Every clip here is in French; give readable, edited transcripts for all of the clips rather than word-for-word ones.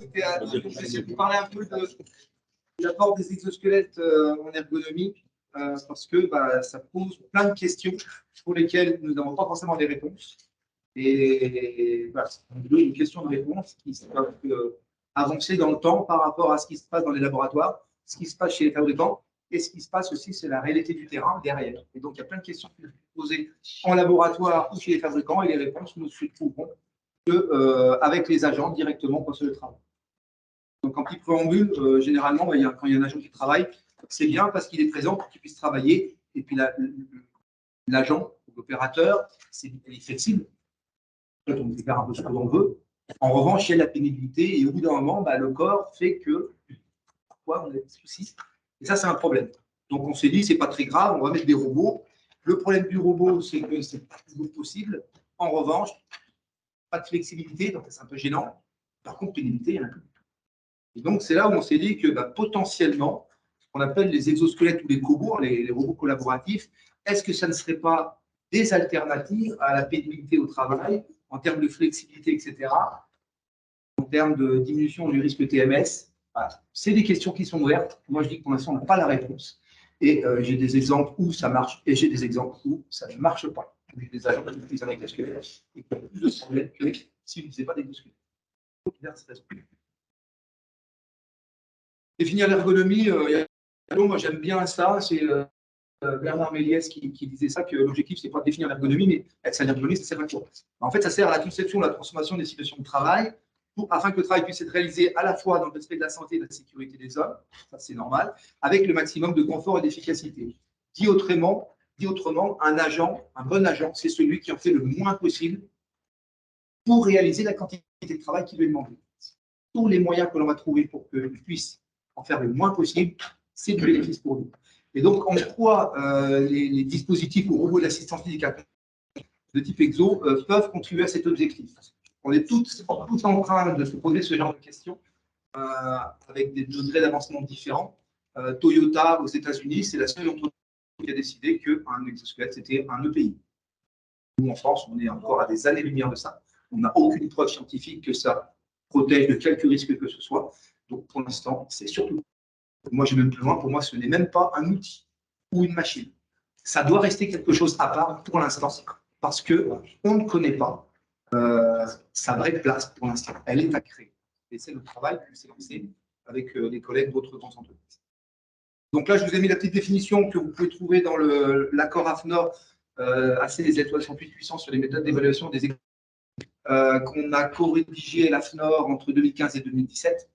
Je vais essayer de vous parler un peu de l'apport des exosquelettes en ergonomie, parce que ça pose plein de questions pour lesquelles nous n'avons pas forcément des réponses. Et voilà, c'est une question de réponse qui doit avancer dans le temps par rapport à ce qui se passe dans les laboratoires, ce qui se passe chez les fabricants, et ce qui se passe aussi, c'est la réalité du terrain derrière. Et donc, il y a plein de questions qui sont posées en laboratoire ou chez les fabricants, et les réponses, nous se trouverons avec les agents directement pour le travail. Donc, en petit préambule, généralement, quand il y a un agent qui travaille, c'est bien parce qu'il est présent pour qu'il puisse travailler. Et puis, l'agent, l'opérateur, il est flexible. On peut faire un peu ce que l'on veut. En revanche, il y a la pénibilité. Et au bout d'un moment, le corps fait que parfois, on a des soucis. Et ça, c'est un problème. Donc, on s'est dit, c'est pas très grave, on va mettre des robots. Le problème du robot, c'est que c'est pas toujours possible. En revanche, pas de flexibilité, donc c'est un peu gênant. Par contre, pénibilité, il y en a plus. Et donc, c'est là où on s'est dit que potentiellement, ce qu'on appelle les exosquelettes ou les cobots, les robots collaboratifs, est-ce que ça ne serait pas des alternatives à la pénibilité au travail en termes de flexibilité, etc., en termes de diminution du risque TMS? Voilà. C'est des questions qui sont ouvertes. Moi, je dis que pour l'instant, on n'a pas la réponse. Et j'ai des exemples où ça marche et j'ai des exemples où ça ne marche pas. J'ai des agents qui utilisent un exosquelette et qui ont plus de problèmes que s'ils n'utilisaient pas d'exosquelette. Définir l'ergonomie, moi j'aime bien ça, c'est Bernard Méliès qui disait ça, que l'objectif c'est pas de définir l'ergonomie, mais l'ergonomie ça sert à quoi? En fait, ça sert à la conception, la transformation des situations de travail, afin que le travail puisse être réalisé à la fois dans le respect de la santé et de la sécurité des hommes, ça c'est normal, avec le maximum de confort et d'efficacité. Dit autrement, un agent, un bon agent, c'est celui qui en fait le moins possible pour réaliser la quantité de travail qui lui est demandée. Tous les moyens que l'on va trouver pour qu'il puisse en faire le moins possible, c'est du bénéfice pour nous. Et donc, en quoi les dispositifs ou robots d'assistance médicale de type exo peuvent contribuer à cet objectif? On est tous en train de se poser ce genre de questions avec des degrés d'avancement différents. Toyota aux États-Unis, c'est la seule entreprise qui a décidé qu'un exosquelette, c'était un EPI. Nous, en France, on est encore à des années-lumière de ça. On n'a aucune preuve scientifique que ça protège de quelque risque que ce soit. Donc, pour l'instant, c'est surtout. Moi, je vais même plus loin. Pour moi, ce n'est même pas un outil ou une machine. Ça doit rester quelque chose à part pour l'instant, parce qu'on ne connaît pas sa vraie place pour l'instant. Elle est à créer. Et c'est le travail qui s'est lancé avec les collègues d'autres grandes entreprises. Donc là, je vous ai mis la petite définition que vous pouvez trouver dans l'accord AFNOR AC/Z68 puissant sur les méthodes d'évaluation des qu'on a co-rédigé l'AFNOR entre 2015 et 2017.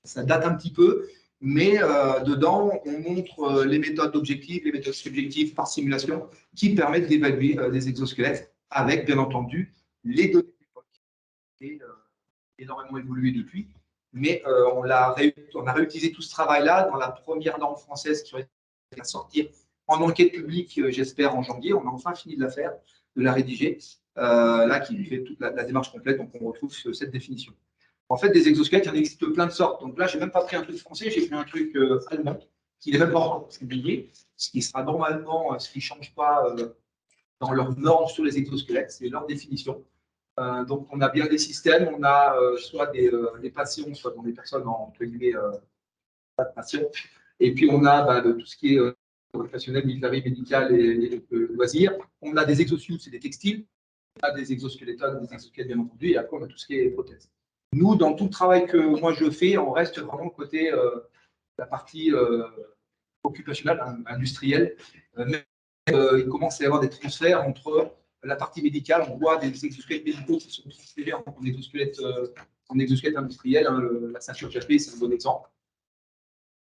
Ça date un petit peu, mais dedans, on montre les méthodes objectives, les méthodes subjectives par simulation qui permettent d'évaluer des exosquelettes avec, bien entendu, les données de l'époque qui ont énormément évolué depuis. Mais on a réutilisé tout ce travail-là dans la première norme française qui va sortir en enquête publique, j'espère, en janvier. On a enfin fini de la faire, de la rédiger, là, qui fait toute la démarche complète. Donc, on retrouve cette définition. En fait, des exosquelettes, il y en existe plein de sortes. Donc là, je n'ai même pas pris un truc français, j'ai pris un truc allemand, qui n'est même pas encore publié, ce qui sera normalement, ce qui ne change pas dans leurs normes sur les exosquelettes, c'est leur définition. Donc, on a bien des systèmes, on a soit des patients, soit des personnes entre guillemets, pas de patients. Et puis, on a de tout ce qui est professionnel, militaire, médical et loisirs. On a des exosuits, c'est des textiles. On a des exosquelettes, des exosquelettes, bien entendu. Et après, on a tout ce qui est prothèses. Nous, dans tout le travail que moi je fais, on reste vraiment côté la partie occupationnelle, industrielle. Il commence à y avoir des transferts entre la partie médicale. On voit des exosquelettes médicaux qui sont transférés en exosquelettes industriels. Hein, la ceinture KP, c'est un bon exemple.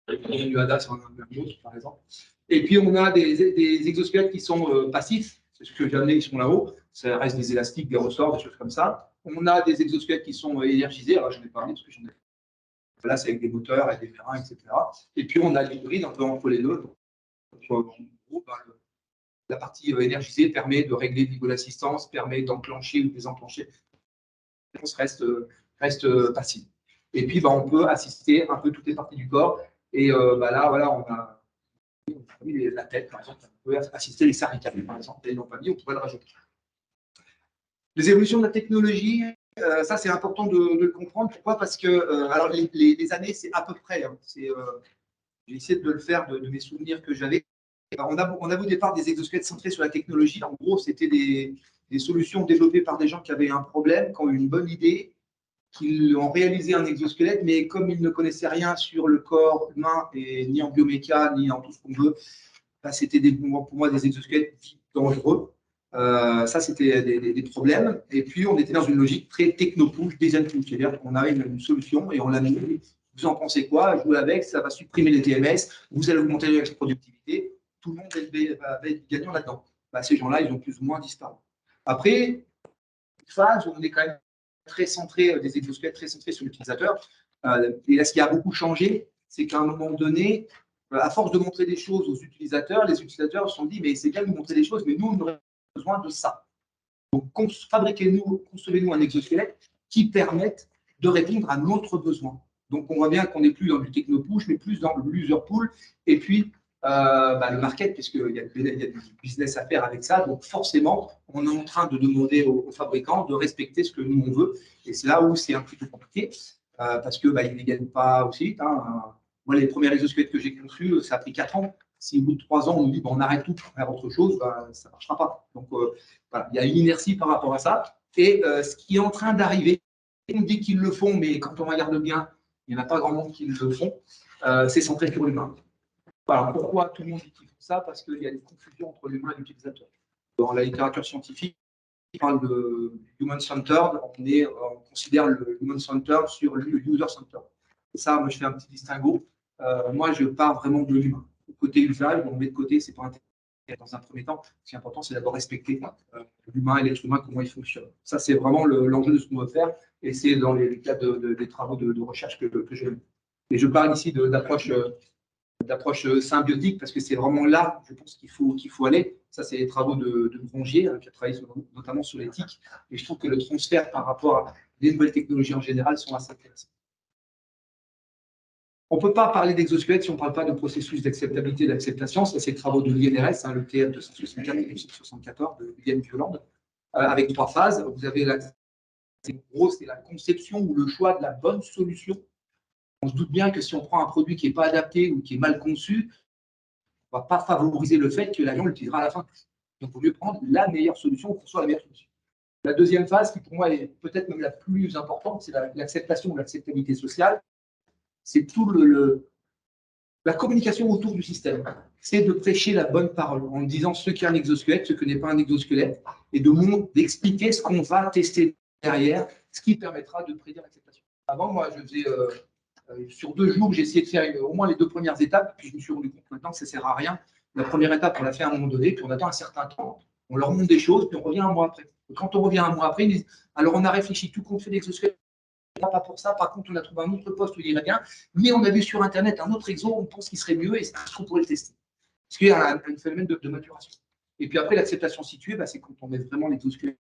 UADA, c'est un autre, par exemple. Et puis, on a des exosquelettes qui sont passifs. C'est ce que j'ai amené, ils sont là-haut. Ça reste des élastiques, des ressorts, des choses comme ça. On a des exosquelettes qui sont énergisés. Alors, je n'ai pas parlé parce que j'en ai. Là, c'est avec des moteurs, avec des freins, etc. Et puis, on a l'hybride un peu entre les deux. Donc, en gros, la partie énergisée permet de régler le niveau d'assistance, permet d'enclencher ou désenclencher. La réponse reste passive. Et puis, on peut assister un peu toutes les parties du corps. Et là, voilà, on a mis la tête, par exemple. On peut assister les cervicales, par exemple. Et non pas mis, on pourrait le rajouter. Les évolutions de la technologie, ça, c'est important de le comprendre. Pourquoi? Parce que, alors, les années, c'est à peu près. Hein, j'ai essayé de le faire de mes souvenirs que j'avais. On a vu au départ des exosquelettes centrés sur la technologie. En gros, c'était des solutions développées par des gens qui avaient un problème, qui ont eu une bonne idée, qui ont réalisé un exosquelette, mais comme ils ne connaissaient rien sur le corps humain, et ni en bioméca, ni en tout ce qu'on veut, bah, c'était pour moi des exosquelettes dangereux. Ça, c'était des problèmes. Et puis, on était dans une logique très techno-push, design push. C'est-à-dire qu'on avait une solution et on l'a mis. Vous en pensez quoi? Jouez avec, ça va supprimer les TMS, vous allez augmenter la productivité. Tout le monde va être gagnant là-dedans. Bah, ces gens-là, ils ont plus ou moins disparu. Après, une phase où on est quand même très centré, des exosquelettes très centrés sur l'utilisateur. Et là, ce qui a beaucoup changé, c'est qu'à un moment donné, à force de montrer des choses aux utilisateurs, les utilisateurs se sont dit, mais c'est bien de nous montrer des choses, mais nous, on aurait besoin de ça. Donc, concevez-nous un exosquelette qui permette de répondre à notre besoin. Donc, on voit bien qu'on n'est plus dans du techno-push, mais plus dans le user pool, et puis le market, puisqu'il y a du business à faire avec ça. Donc, forcément, on est en train de demander aux fabricants de respecter ce que nous, on veut. Et c'est là où c'est un petit peu compliqué, parce qu'ils ne gagnent pas aussi vite. Hein. Moi, les premiers exosquelettes que j'ai conçus, ça a pris 4 ans. Si au bout de 3 ans, on nous dit on arrête tout pour faire autre chose, ça ne marchera pas. Donc, voilà, il y a une inertie par rapport à ça. Et ce qui est en train d'arriver, on dit qu'ils le font, mais quand on regarde bien, il n'y en a pas grand monde qui le font, c'est centré sur l'humain. Alors, pourquoi tout le monde dit qu'ils font ça? Parce qu'il y a des confusions entre l'humain et l'utilisateur. Dans la littérature scientifique, on parle de human-centered, on considère le human-centered sur le user-centered. Et ça, moi, je fais un petit distinguo. Moi, je pars vraiment de l'humain. Côté usage, on met de côté, c'est pas intéressant. Dans un premier temps, ce qui est important, c'est d'abord respecter l'humain et l'être humain, comment il fonctionne. Ça, c'est vraiment l'enjeu de ce qu'on veut faire, et c'est dans les cas des travaux de recherche que j'ai. Et je parle ici d'approche symbiotique, parce que c'est vraiment là, je pense, qu'il faut aller. Ça, c'est les travaux de Grongier, qui a travaillé notamment sur l'éthique. Et je trouve que le transfert par rapport à des nouvelles technologies en général sont assez intéressants. On ne peut pas parler d'exosquelette si on ne parle pas de processus d'acceptabilité et d'acceptation. Ça, c'est les travaux de l'INRS, le TF 264 et 274 de William Violand, avec 3 phases. Vous avez c'est la conception ou le choix de la bonne solution. On se doute bien que si on prend un produit qui n'est pas adapté ou qui est mal conçu, on ne va pas favoriser le fait que l'avion l'utilisera à la fin. Donc, il vaut mieux prendre la meilleure solution pour que ce soit la meilleure solution. La deuxième phase, qui pour moi est peut-être même la plus importante, c'est l'acceptation ou l'acceptabilité sociale. C'est tout la communication autour du système. C'est de prêcher la bonne parole en disant ce qu'est un exosquelette, ce que n'est pas un exosquelette, et d'expliquer ce qu'on va tester derrière, ce qui permettra de prédire l'acceptation. Avant, moi, je faisais sur 2 jours, j'ai essayé de faire au moins les 2 premières étapes, puis je me suis rendu compte maintenant que ça ne sert à rien. La première étape, on l'a fait à un moment donné, puis on attend un certain temps, on leur montre des choses, puis on revient un mois après. Et quand on revient un mois après, ils disent alors on a réfléchi tout compte fait l'exosquelette, pas pour ça, par contre on a trouvé un autre poste où il irait bien, mais on a vu sur internet un autre exo, on pense qu'il serait mieux et c'est ce qu'on pourrait le tester. Parce qu'il y a un phénomène de maturation. Et puis après, l'acceptation située, c'est quand on met vraiment l'exosquelette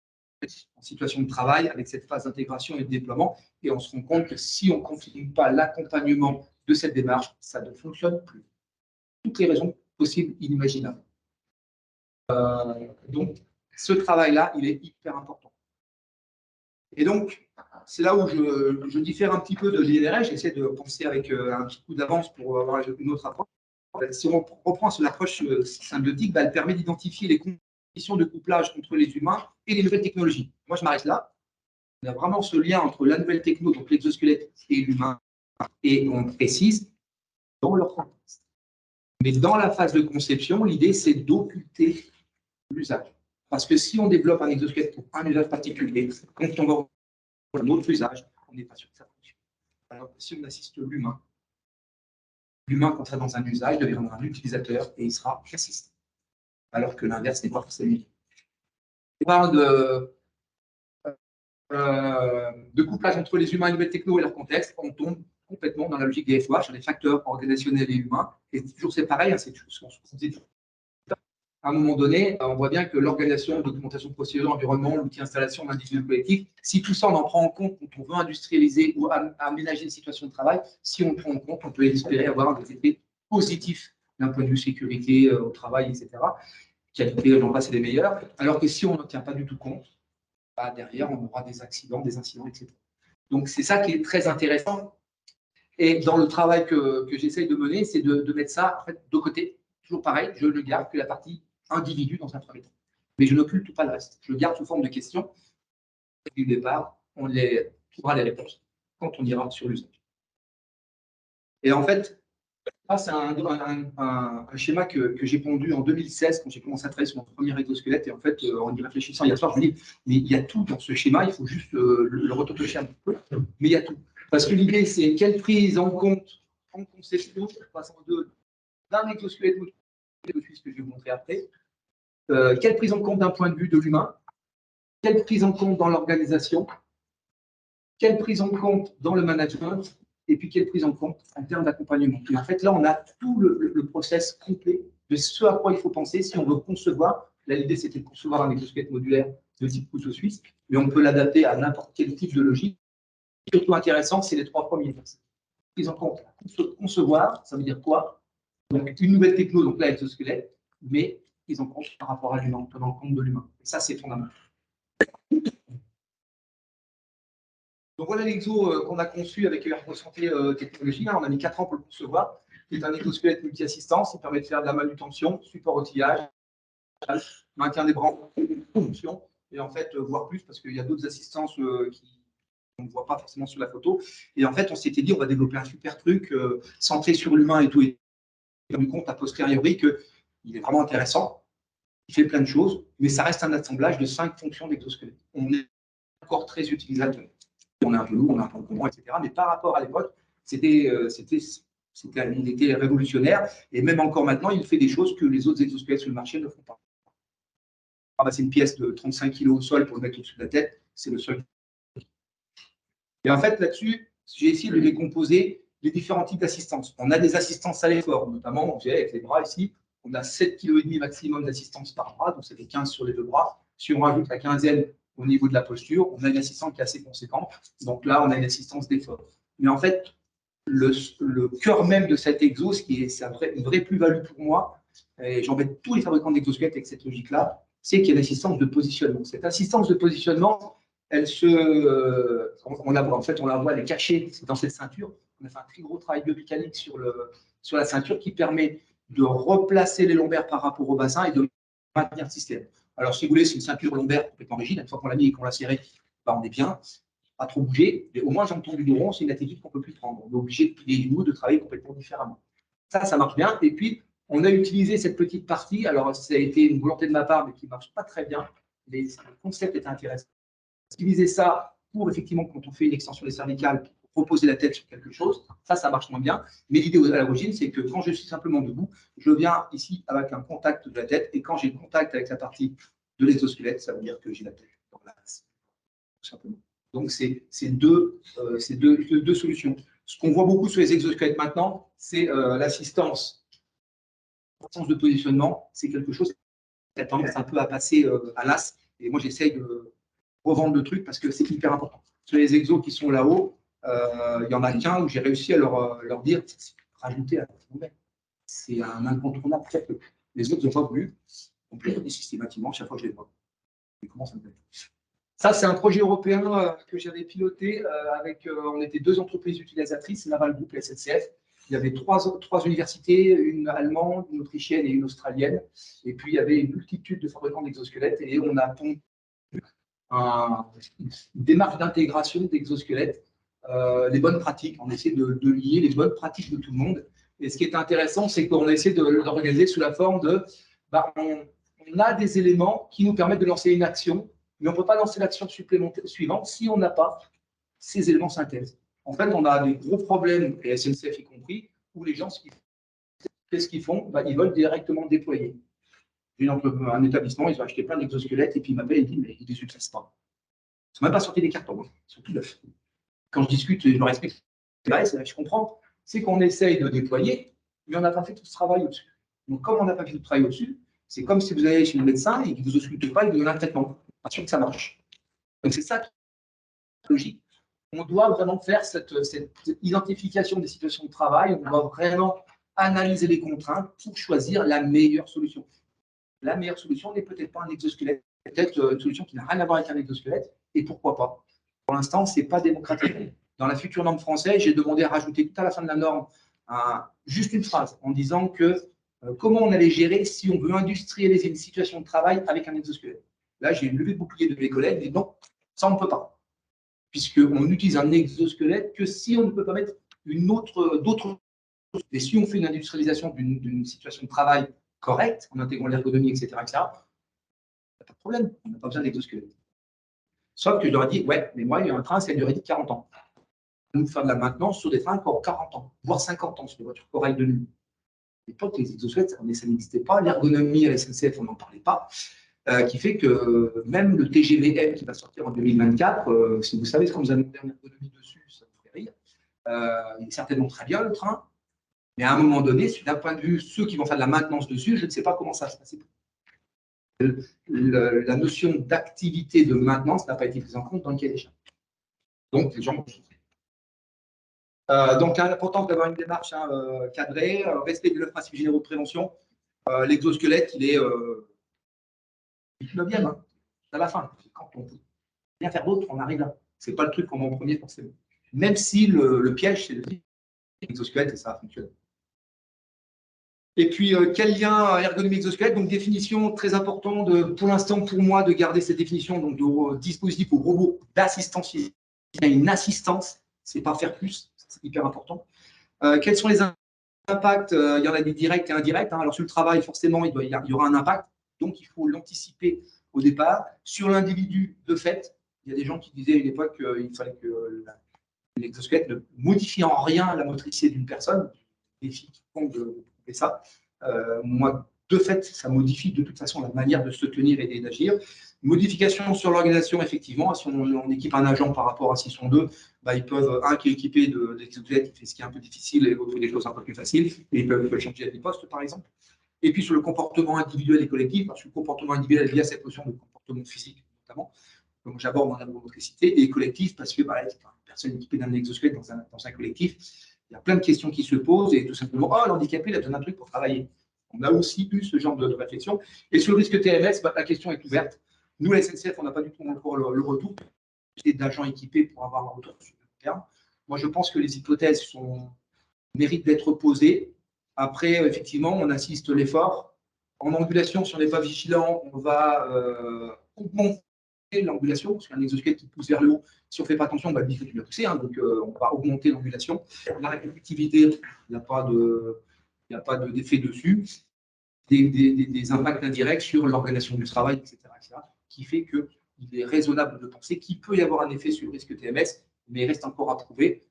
en situation de travail avec cette phase d'intégration et de déploiement, et on se rend compte que si on ne continue pas l'accompagnement de cette démarche, ça ne fonctionne plus. Toutes les raisons possibles, inimaginables. Donc, ce travail-là, il est hyper important. Et donc, c'est là où je diffère un petit peu de l'INRS. J'essaie de penser avec un petit coup d'avance pour avoir une autre approche. Si on reprend sur l'approche symbiotique, elle permet d'identifier les conditions de couplage entre les humains et les nouvelles technologies. Moi, je m'arrête là. On a vraiment ce lien entre la nouvelle techno, donc l'exosquelette, et l'humain, et on précise dans leur contexte. Mais dans la phase de conception, l'idée, c'est d'occulter l'usage. Parce que si on développe un exosquelette pour un usage particulier, quand on va pour un autre usage, on n'est pas sûr que ça fonctionne. Alors que si on assiste l'humain, quand il sera dans un usage, deviendra un utilisateur et il sera assisté. Alors que l'inverse n'est pas forcément. On parle de couplage entre les humains et les nouvelles techno et leur contexte, on tombe complètement dans la logique des FOH, les facteurs organisationnels et humains. Et toujours c'est pareil, c'est toujours ce qu'on disait. À un moment donné, on voit bien que l'organisation, documentation, procédure, environnement, l'outil installation, l'individu collectif, si tout ça on en prend en compte quand on veut industrialiser ou aménager une situation de travail, si on le prend en compte, on peut espérer avoir des effets positifs d'un point de vue sécurité au travail, etc. Qualité, j'en passe, c'est les meilleurs. Alors que si on n'en tient pas du tout compte, bah, derrière, on aura des accidents, des incidents, etc. Donc, c'est ça qui est très intéressant. Et dans le travail que j'essaye de mener, c'est de mettre ça en fait, de côté. Toujours pareil, je ne garde que la partie individu dans un premier temps. Mais je n'occulte pas le reste. Je le garde sous forme de questions. Du départ, on les trouvera les réponses quand on ira sur l'usage. Et en fait, ça, c'est un schéma que j'ai pondu en 2016 quand j'ai commencé à travailler sur mon premier exosquelette. Et en fait, en y réfléchissant hier soir, je me dis, mais il y a tout dans ce schéma, il faut juste le retoucher un peu. Mais il y a tout. Parce que l'idée, c'est quelle prise en compte en conception, passant d'un exosquelette modulaire, ce que je vais vous montrer après, quelle prise en compte d'un point de vue de l'humain, quelle prise en compte dans l'organisation, quelle prise en compte dans le management, et puis quelle prise en compte en termes d'accompagnement. Et en fait, là, on a tout le process complet de ce à quoi il faut penser si on veut concevoir. Là, l'idée, c'était de concevoir un exosquelette modulaire de type couteau suisse, mais on peut l'adapter à n'importe quel type de logique. Surtout intéressant, c'est les trois premiers. Prise en compte, concevoir, ça veut dire quoi? Donc, une nouvelle techno, donc là, exosquelette, mais prise en compte par rapport à l'humain, tenant compte de l'humain. Et ça, c'est fondamental. Donc voilà l'exo qu'on a conçu avec Ergo Santé Technologies. On a mis 4 ans pour le concevoir. C'est un exosquelette multi-assistance. Il permet de faire de la manutention, support outillage, maintien des branches, fonction, et en fait, voire plus, parce qu'il y a d'autres assistances qu'on ne voit pas forcément sur la photo. Et en fait, on s'était dit, on va développer un super truc centré sur l'humain et tout. Et on s'est rendu compte a posteriori qu'il est vraiment intéressant. Il fait plein de choses, mais ça reste un assemblage de 5 fonctions d'exosquelette. On est encore très utilisateur. On est un peu lourd, on est un peu encombrant, etc. Mais par rapport à l'époque, on était révolutionnaire. Et même encore maintenant, il fait des choses que les autres exosquelettes sur le marché ne font pas. Ramasser une pièce de 35 kg au sol pour le mettre au-dessus de la tête, c'est le seul. Et en fait, là-dessus, j'ai essayé de décomposer les différents types d'assistance. On a des assistances à l'effort, notamment, avec les bras ici. On a 7,5 kg maximum d'assistance par bras, donc ça fait 15 sur les deux bras. Si on rajoute la quinzaine au niveau de la posture, on a une assistance qui est assez conséquente. Donc là, on a une assistance d'effort. Mais en fait, le cœur même de cet exo, c'est une vraie plus-value pour moi, et j'embête tous les fabricants d'exosquelettes avec cette logique-là, c'est qu'il y a l'assistance de positionnement. Cette assistance de positionnement, elle on la voit, en fait, on la voit, elle est cachée dans cette ceinture. On a fait un très gros travail biomécanique sur la ceinture qui permet de replacer les lombaires par rapport au bassin et de maintenir le système. Alors, si vous voulez, c'est une ceinture lombaire complètement rigide. Une fois qu'on l'a mis et qu'on l'a serré, bah, on est bien. Pas trop bouger. Mais au moins, j'entends du dos rond, c'est une attitude qu'on ne peut plus prendre. On est obligé de plier les genoux, de travailler complètement différemment. Ça marche bien. Et puis, on a utilisé cette petite partie. Alors, ça a été une volonté de ma part, mais qui ne marche pas très bien. Mais le concept est intéressant. Utiliser ça pour, effectivement, quand on fait une extension des cervicales, pour reposer la tête sur quelque chose, ça marche moins bien. Mais l'idée à l'origine, c'est que quand je suis simplement debout, je viens ici avec un contact de la tête. Et quand j'ai le contact avec la partie de l'exosquelette, ça veut dire que j'ai la tête dans l'axe, tout simplement. Donc, c'est deux solutions. Ce qu'on voit beaucoup sur les exosquelettes maintenant, c'est l'assistance de positionnement. C'est quelque chose qui a tendance un peu à passer à l'as. Et moi, j'essaye de revendre le truc parce que c'est hyper important. Sur les exos qui sont là-haut, il y en a qu'un où j'ai réussi à leur dire rajouter à c'est un incontournable. Les autres n'ont pas voulu. Donc, systématiquement, chaque fois que je les vois. Comment ça me plaît. Ça, c'est un projet européen que j'avais piloté on était 2 entreprises utilisatrices, Naval Group et SNCF. Il y avait 3 universités, une allemande, une autrichienne et une australienne. Et puis, il y avait une multitude de fabricants d'exosquelettes et on a pondu une démarche d'intégration d'exosquelettes, les bonnes pratiques. On essaie de lier les bonnes pratiques de tout le monde. Et ce qui est intéressant, c'est qu'on a essayé de l'organiser sous la forme de on a des éléments qui nous permettent de lancer une action, mais on ne peut pas lancer l'action suivante si on n'a pas ces éléments synthèse. En fait, on a des gros problèmes, et SNCF y compris, où les gens, qu'est-ce qu'ils font? Ils veulent directement déployer. Un établissement, ils ont acheté plein d'exosquelettes, et puis ils m'appellent et ils disent, mais ils ne les utilisent pas. Ils ne sont même pas sortis des cartons, ils sont tout neufs. Quand je discute, je leur explique, je comprends, c'est qu'on essaye de déployer, mais on n'a pas fait tout ce travail au-dessus. Donc, comme on n'a pas fait tout ce travail au-dessus, c'est comme si vous allez chez le médecin et qu'il ne vous ausculte pas, il vous donne un traitement. Pas sûr que ça marche. Donc, c'est ça qui est logique. On doit vraiment faire cette identification des situations de travail. On doit vraiment analyser les contraintes pour choisir la meilleure solution. La meilleure solution n'est peut-être pas un exosquelette peut-être une solution qui n'a rien à voir avec un exosquelette, et pourquoi pas. Pour l'instant, ce n'est pas démocratique. Dans la future norme française, j'ai demandé à rajouter tout à la fin de la norme juste une phrase en disant que comment on allait gérer si on veut industrialiser une situation de travail avec un exosquelette. Là, j'ai levé le bouclier de mes collègues et dit non, ça on ne peut pas. Puisqu'on n'utilise un exosquelette que si on ne peut pas mettre d'autres. Et si on fait une industrialisation d'une situation de travail correcte, en intégrant l'ergonomie, etc., il n'y a pas de problème, on n'a pas besoin d'exosquelette. Sauf que je leur ai dit, ouais, mais moi, il y a un train, c'est une durée de 40 ans. On faire de la maintenance sur des trains qui ont 40 ans, voire 50 ans, sur des voitures corail de nuit. À l'époque, les exosquelettes, ça n'existait pas. L'ergonomie à la SNCF, on n'en parlait pas. Qui fait que même le TGV qui va sortir en 2024, si vous savez ce qu'on nous a demandé en ergonomie dessus, ça vous fait rire. Il est certainement très bien, le train. Mais à un moment donné, d'un point de vue ceux qui vont faire de la maintenance dessus, je ne sais pas comment ça va se passer. La notion d'activité de maintenance n'a pas été prise en compte dans le cahier des charges. Donc, les gens vont souffrir. Donc, l'important d'avoir une démarche cadrée, respect de principes généraux de prévention. L'exosquelette, il est 9e, à la fin. Quand on peut rien faire d'autre, on arrive là. Ce n'est pas le truc qu'on va en premier, forcément. Même si le piège, c'est l'exosquelette et ça fonctionne. Et puis, quel lien ergonomie-exosquelette? Donc, définition très importante, pour l'instant, pour moi, de garder cette définition donc, de dispositif ou robot d'assistance. Il y a une assistance, c'est pas faire plus, c'est hyper important. Quels sont les impacts? Il y en a des directs et indirects. Alors, sur le travail, forcément, il y aura un impact. Donc, il faut l'anticiper au départ. Sur l'individu, de fait, il y a des gens qui disaient à une époque qu'il fallait que l'exosquelette ne modifie en rien la motricité d'une personne. Les filles qui font de ça. Moi, de fait, ça modifie de toute façon la manière de se tenir et d'agir. Modification sur l'organisation, effectivement. Si on équipe un agent par rapport à s'ils sont deux, ils peuvent, un qui est équipé d'exosquelette, qui fait ce qui est un peu difficile, et l'autre fait des choses un peu plus faciles, et ils peuvent changer des postes, par exemple. Et puis sur le comportement individuel et collectif, parce que le comportement individuel, il y a cette notion de comportement physique, notamment, donc j'aborde en ergomotricité, et collectif, parce que une personne équipée d'un exosquelette dans un collectif, il y a plein de questions qui se posent et tout simplement, l'handicapé, il a besoin d'un truc pour travailler. On a aussi eu ce genre de réflexion. Et sur le risque TMS, la question est ouverte. Nous, à SNCF, on n'a pas du tout encore le retour d'agents équipés pour avoir un retour sur le terme. Moi, je pense que les hypothèses méritent d'être posées. Après, effectivement, on assiste l'effort. En angulation, si on n'est pas vigilant, on va augmenter l'angulation, parce qu'un exosquelette qui pousse vers le haut, si on ne fait pas attention, on va vite le pousser, donc on va augmenter l'angulation. La répétitivité, il n'y a pas d'effet dessus. Des impacts indirects sur l'organisation du travail, etc., qui fait qu'il est raisonnable de penser qu'il peut y avoir un effet sur le risque TMS, mais il reste encore à prouver.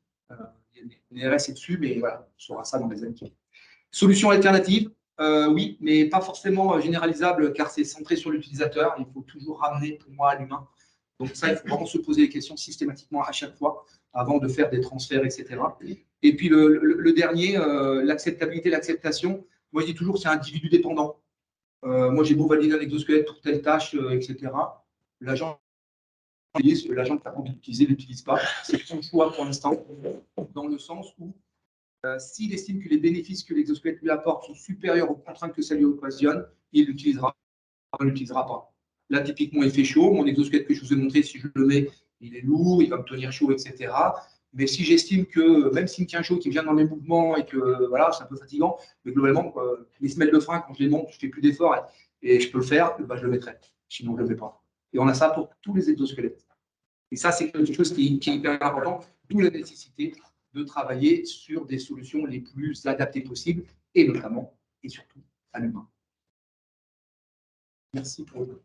Il y a des RSC dessus, mais voilà, on saura ça dans les années qui viennent. Solution alternative, oui, mais pas forcément généralisable, car c'est centré sur l'utilisateur. Il faut toujours ramener, pour moi, à l'humain. Donc ça, il faut vraiment se poser les questions systématiquement à chaque fois, avant de faire des transferts, etc. Et puis le dernier, l'acceptabilité, l'acceptation. Moi, je dis toujours que c'est un individu dépendant. Moi, j'ai beau valider un exosquelette pour telle tâche, etc. L'agent qui n'a pas envie d'utiliser, ne l'utilise pas. C'est son choix pour l'instant, dans le sens où s'il estime que les bénéfices que l'exosquelette lui apporte sont supérieurs aux contraintes que ça lui occasionne, il l'utilisera. On ne l'utilisera pas. Là, typiquement, il fait chaud. Mon exosquelette que je vous ai montré, si je le mets, il est lourd, il va me tenir chaud, etc. Mais si j'estime que, même s'il me tient chaud, qu'il vient dans mes mouvements et que voilà, c'est un peu fatigant, mais globalement, les semelles de frein, quand je les monte, je ne fais plus d'efforts et je peux le faire, je le mettrai. Sinon, je ne le mets pas. Et on a ça pour tous les exosquelettes. Et ça, c'est quelque chose qui est hyper important, d'où la nécessité de travailler sur des solutions les plus adaptées possibles, et notamment, et surtout, à l'humain. Merci pour le temps.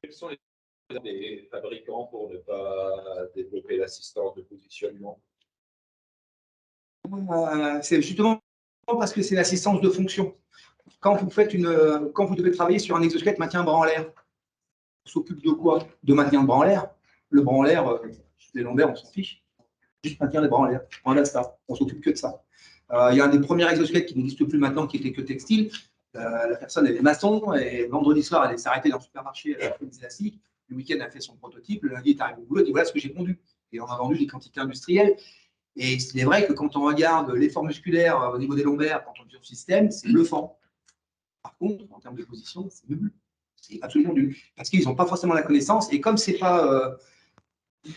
Quels sont les fabricants pour ne pas développer l'assistance de positionnement? C'est justement parce que c'est l'assistance de fonction. Quand vous devez travailler sur un exosquelette maintien bras en l'air, on s'occupe de quoi? De maintenir le bras en l'air. Le bras en l'air, les lombaires, on s'en fiche. Juste maintenir les bras en l'air. On a ça. On s'occupe que de ça. Il y a un des premiers exosquelettes qui n'existe plus maintenant, qui était que textile. La personne, elle est maçon, et vendredi soir, elle s'est arrêtée dans le supermarché, elle a pris des élastiques. le week-end, a fait son prototype. Le lundi, il est arrivé au boulot, il dit voilà ce que j'ai pondu. Et on a vendu des quantités industrielles. Et il est vrai que quand on regarde l'effort musculaire au niveau des lombaires, quand on est sur le système, c'est bluffant. Par contre, en termes de position, c'est nul. C'est absolument nul. Parce qu'ils n'ont pas forcément la connaissance. Et comme c'est pas.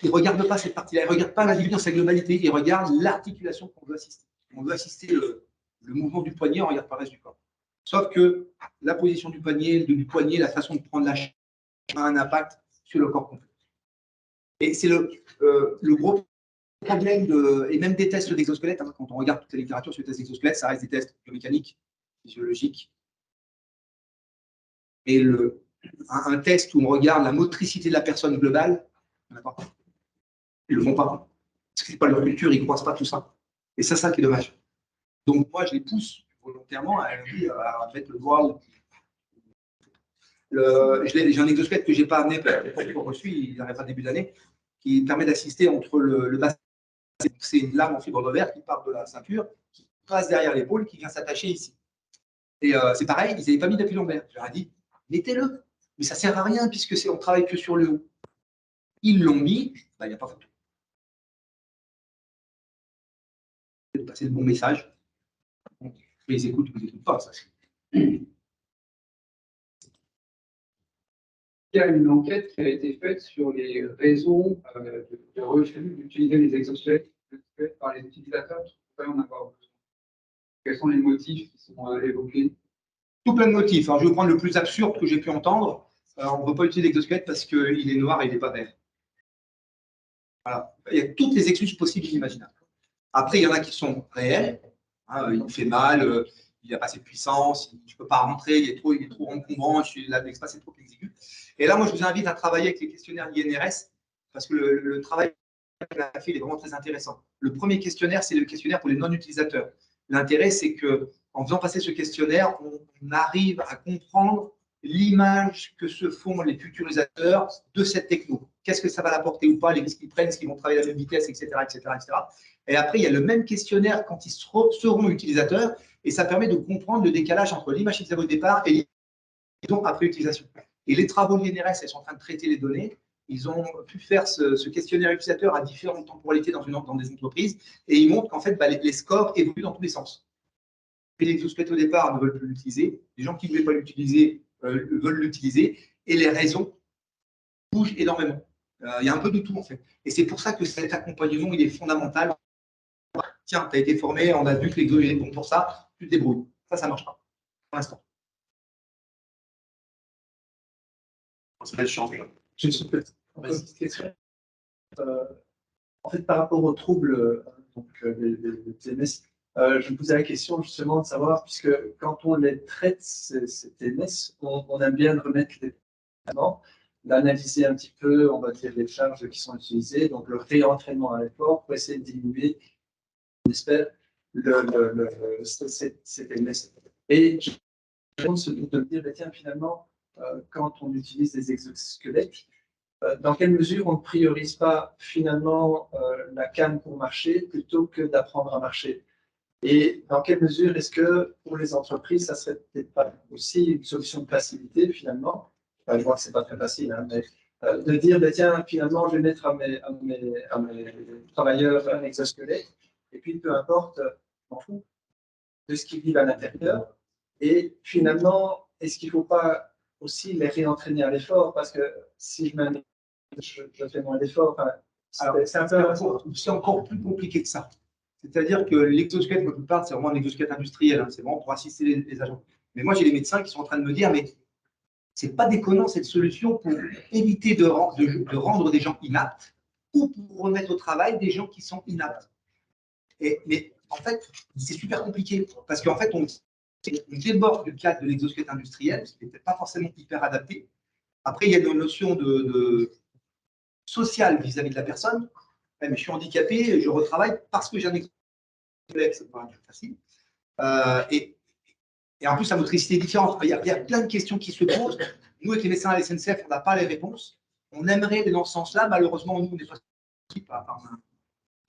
Ils ne regardent pas cette partie-là. Ils ne regardent pas l'individu dans sa globalité. Ils regardent l'articulation qu'on veut assister. On veut assister le mouvement du poignet, on regarde pas le reste du corps. Sauf que la position du poignet, la façon de prendre la chaîne a un impact sur le corps complet. Et c'est le gros problème et même des tests d'exosquelette. Hein, quand on regarde toute la littérature sur les tests d'exosquelette, ça reste des tests biomécaniques, physiologiques. Et un test où on regarde la motricité de la personne globale, ils ne le font pas. Parce que ce n'est pas leur culture, ils ne croisent pas tout ça. Et c'est ça qui est dommage. Donc moi, je les pousse volontairement à mettre le doigt. J'ai un exosquelette que je n'ai pas amené pour reçu, il n'arrive pas début d'année, qui permet d'assister entre le bassin. C'est une lame en fibre de verre qui part de la ceinture, qui passe derrière l'épaule, qui vient s'attacher ici. Et c'est pareil, ils n'avaient pas mis d'appui lombaire. Je leur ai dit, mettez-le. Mais ça ne sert à rien puisque on ne travaille que sur le haut. Ils l'ont mis, il n'y a pas photo. De passer le bon message. Je les écoute, je ne les écoute pas. Ça, il y a une enquête qui a été faite sur les raisons de refus d'utiliser les exosquelettes par les utilisateurs qui pourraient en avoir besoin. Quels sont les motifs qui sont évoqués? Tout plein de motifs. Alors, je vais prendre le plus absurde que j'ai pu entendre. On ne peut pas utiliser l'exosquelette parce qu'il est noir et il n'est pas vert. Voilà. Il y a toutes les excuses possibles et inimaginables. Après, il y en a qui sont réels. Hein, il fait mal, il n'a pas assez de puissance, tu ne peux pas rentrer, il est trop encombrant, l'espace est trop exigu. Et là, moi, je vous invite à travailler avec les questionnaires INRS parce que le travail qu'on a fait est vraiment très intéressant. Le premier questionnaire, c'est le questionnaire pour les non-utilisateurs. L'intérêt, c'est qu'en faisant passer ce questionnaire, on arrive à comprendre l'image que se font les futurs utilisateurs de cette techno. Qu'est-ce que ça va l'apporter ou pas, les risques qu'ils prennent, est-ce qu'ils vont travailler à la même vitesse, etc., etc., etc. Et après, il y a le même questionnaire quand ils seront utilisateurs, et ça permet de comprendre le décalage entre l'image qu'ils avaient au départ et donc après utilisation. Et les travaux de l'INRS, ils sont en train de traiter les données. Ils ont pu faire ce questionnaire utilisateur à différentes temporalités dans des entreprises, et ils montrent qu'en fait, les scores évoluent dans tous les sens. Les exosquelettes au départ ne veulent plus l'utiliser, les gens qui ne veulent pas l'utiliser veulent l'utiliser, et les raisons bougent énormément. Il y a un peu de tout en fait. Et c'est pour ça que cet accompagnement, il est fondamental. Tiens, tu as été formé, on a vu que l'exosquelette est bon pour ça, tu te débrouilles. Ça ne marche pas pour l'instant. Ça change. J'ai une petite question. En fait, par rapport aux troubles, des TMS, je me posais la question justement de savoir, puisque quand on les traite, ces TMS, on aime bien remettre les traitements, d'analyser un petit peu, on va dire, les charges qui sont utilisées, donc le réentraînement à l'effort pour essayer de diminuer, on espère, ces TMS. Et je pense de me dire, tiens, finalement, quand on utilise des exosquelettes, dans quelle mesure on ne priorise pas finalement la canne pour marcher plutôt que d'apprendre à marcher? Et dans quelle mesure est-ce que pour les entreprises, ça serait peut-être pas aussi une solution de facilité finalement? Enfin, je vois que c'est pas très facile, hein, mais de dire, ben, tiens, finalement, je vais mettre à mes travailleurs un exosquelette, et puis peu importe, je m'en fous de ce qu'ils vivent à l'intérieur. Et finalement, est-ce qu'il ne faut pas aussi les réentraîner à l'effort? Parce que si je fais moins d'efforts. Alors, c'est encore plus compliqué que ça. C'est-à-dire que l'exosquelette, dont je parle, c'est vraiment un exosquelette industriel. Hein, c'est vraiment pour assister les agents. Mais moi, j'ai des médecins qui sont en train de me dire, mais c'est pas déconnant cette solution pour éviter de rendre des gens inaptes ou pour remettre au travail des gens qui sont inaptes. Mais en fait, c'est super compliqué parce qu'en fait, on déborde du cadre de l'exosquelette industriel, ce qui n'est pas forcément hyper adapté. Après, il y a une notion de social vis-à-vis de la personne. Mais je suis handicapé, je retravaille parce que j'ai un exosquelette, c'est pas facile. Et en plus, la motricité est différente. Il y a plein de questions qui se posent. Nous, avec les médecins à la SNCF, on n'a pas les réponses. On aimerait aller dans ce sens-là. Malheureusement, nous, on n'est pas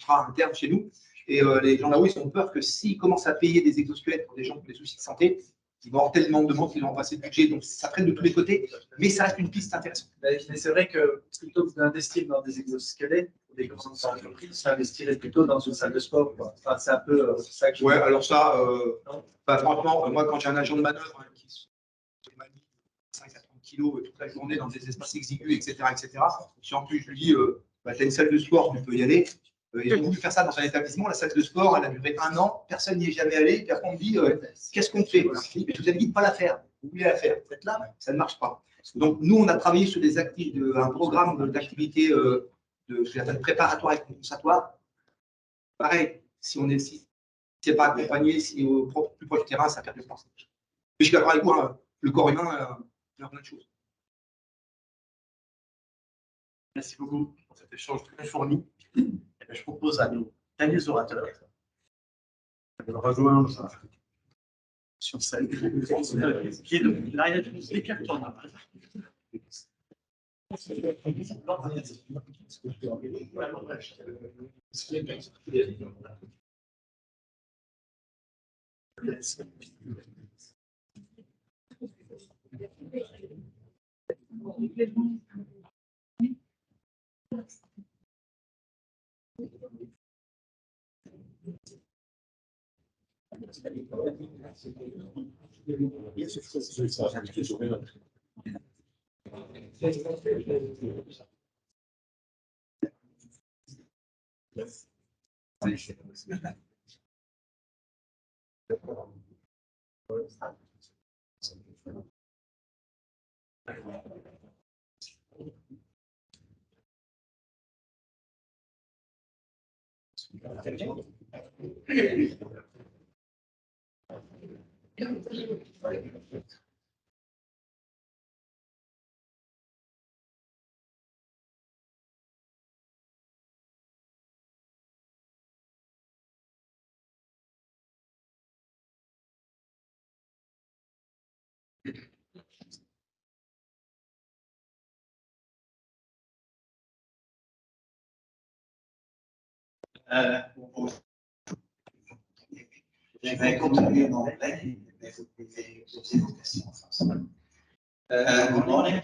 un interne chez nous. Et les gens là-haut, ils ont peur que s'ils commencent à payer des exosquelettes pour des gens qui ont des soucis de santé, ils vont avoir tellement de demandes qu'ils vont passer le budget, donc ça traîne de tous les côtés, mais ça reste une piste intéressante. Mais c'est vrai que plutôt que d'investir dans des exosquelettes, pour des grandes entreprises, ça investirait plutôt dans une salle de sport, quoi. Enfin, c'est un peu ça que je... Ouais, alors ça, Non. franchement, moi, quand j'ai un agent de manœuvre qui se 5 à 30 kilos toute la journée dans des espaces exigus, etc., si en plus je lui dis, bah, tu as une salle de sport, tu peux y aller. Ils ont voulu faire ça dans un établissement, la salle de sport, elle a duré 1 an, personne n'y est jamais allé, et puis après on me dit, qu'est-ce qu'on fait? Mais je vous avais dit de ne pas la faire, vous voulez la faire, vous êtes là, ça ne marche pas. Donc nous, on a travaillé sur un programme d'activités de préparatoire et compensatoire. Pareil, si c'est pas accompagné, si au plus proche du terrain, ça perd du temps. Mais je suis d'accord avec vous, hein, le corps humain, il y a plein de choses. Merci beaucoup pour cet échange très fourni. Je propose à nos derniers orateurs de rejoindre sur scène, qui est donc l'arrière des cartons. Je vais continuer en anglais, mais vous pouvez poser vos questions en français. Good morning.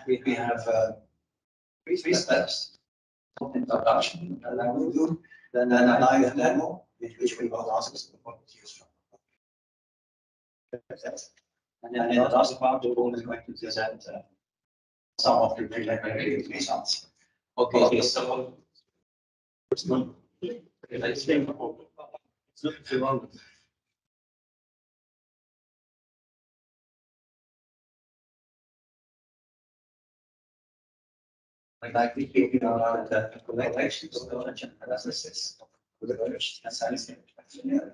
We have three steps. Introduction, a language, then a live demo, which we will ask us what to use from. And then in the last part, we're is going to present some of the preliminary results. Okay, so let's think. I'd like to hear about the collection, storage, and analysis of research and science information.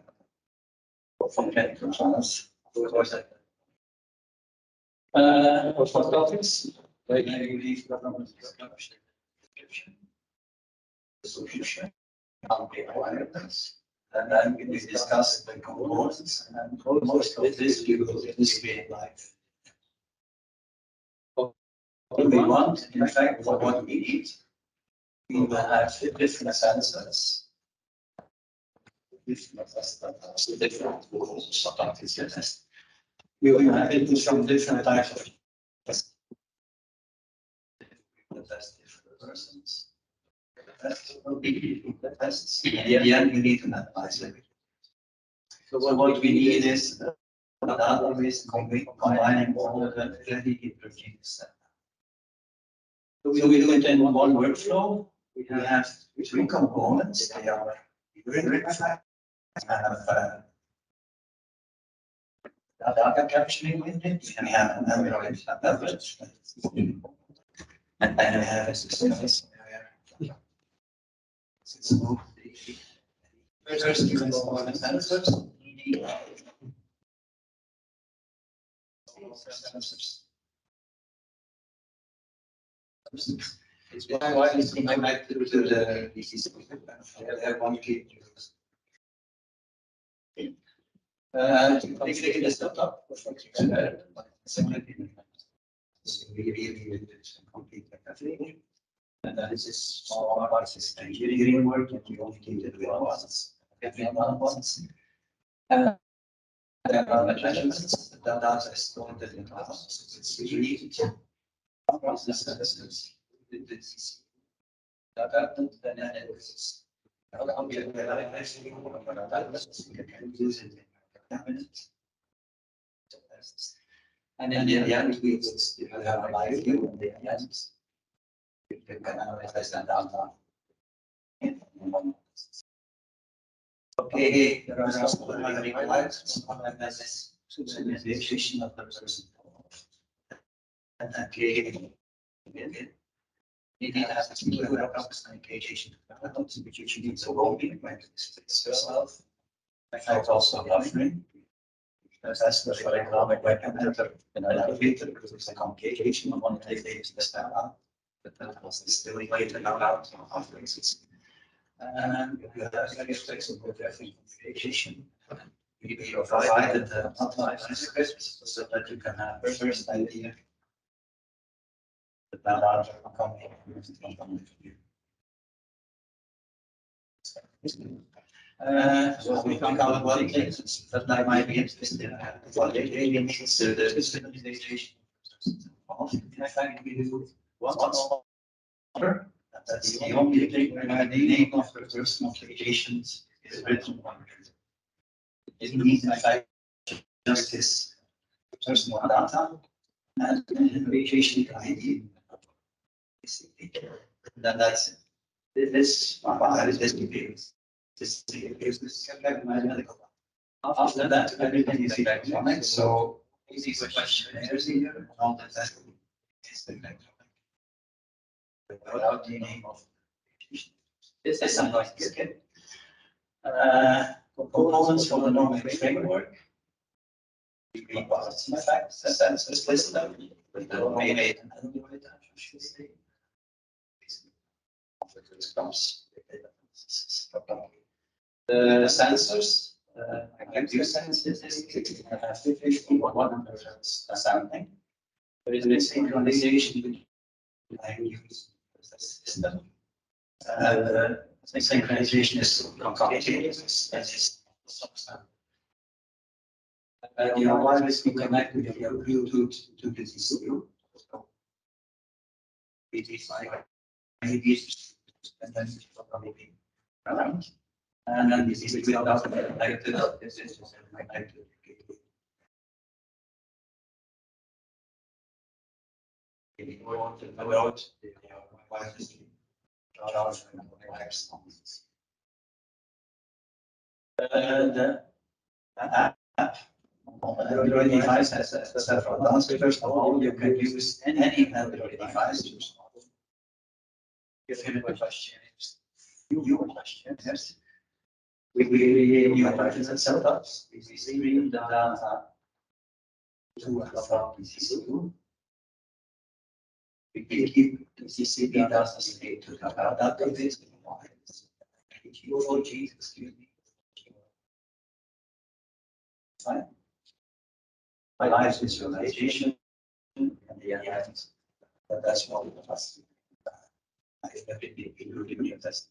From technical channels, for topics, like I believe government description, solution, and the requirements. And then we discuss the components and most of this we will display live. What we want, in fact, for what we need, we will have different sensors. Different rules, sometimes we will have input from different types of tests. Different persons. The tests. In the end, we need an advisor. So what we need is an algorithm combining all the ready routines. So we do it in one workflow. We have three components. They are data capturing unit, and we have an Android tablet. And then we have a system area. So first you install the sensors. It's why we think I like to do the DCC. I have one key. Basically the setup. We really complete everything. And then this is all about system engineering work, and we only need to do it once. Every month once. measurements, the data is stored in the cloud. It's related to business services. It's data, then it's use it in cabinets. And then the end, we have a live view of the items. You can analyze that data. Okay, there are also other requirements on this negotiation of the person. And okay, it has to be a negotiation, which needs a role being made yourself. That's also offering. That's the economic weapon and elevator because it's a complication of one place they the step up. But that was still later out offerings. And if you have any flexible communication, we provided the outline scripts so that you can have a first idea. But now our company so we can cover one thing that might be interesting. What it really means to the visualization of one that's the only thing where the name of the person applications is written on it. It means in fact just this personal data and the vacation ID. Then that's it. This is this business medical. After that, everything is electronic, so easy questionnaires here, all the test is electronic. Without the name of this is something okay. Components for the normal framework. We parts in fact, sensors listed with the made the sensors, I can do sensors, I have 51 something. There is a synchronization I use the system. Synchronization is complicated, that is the wireless we connect with your Bluetooth to the CPU. It is like maybe and then probably around. And then this is without connected. This is connected. About the wireless charge and wires. The app on Android device has several advantages. First of all, you can use any Android device to give him a question. Your questions. We new questions and setups. We stream the data to our PCC. We keep the PCC data state to our database. Excuse me. Fine. My life visualization and the items. That's what we must. I have been including the test.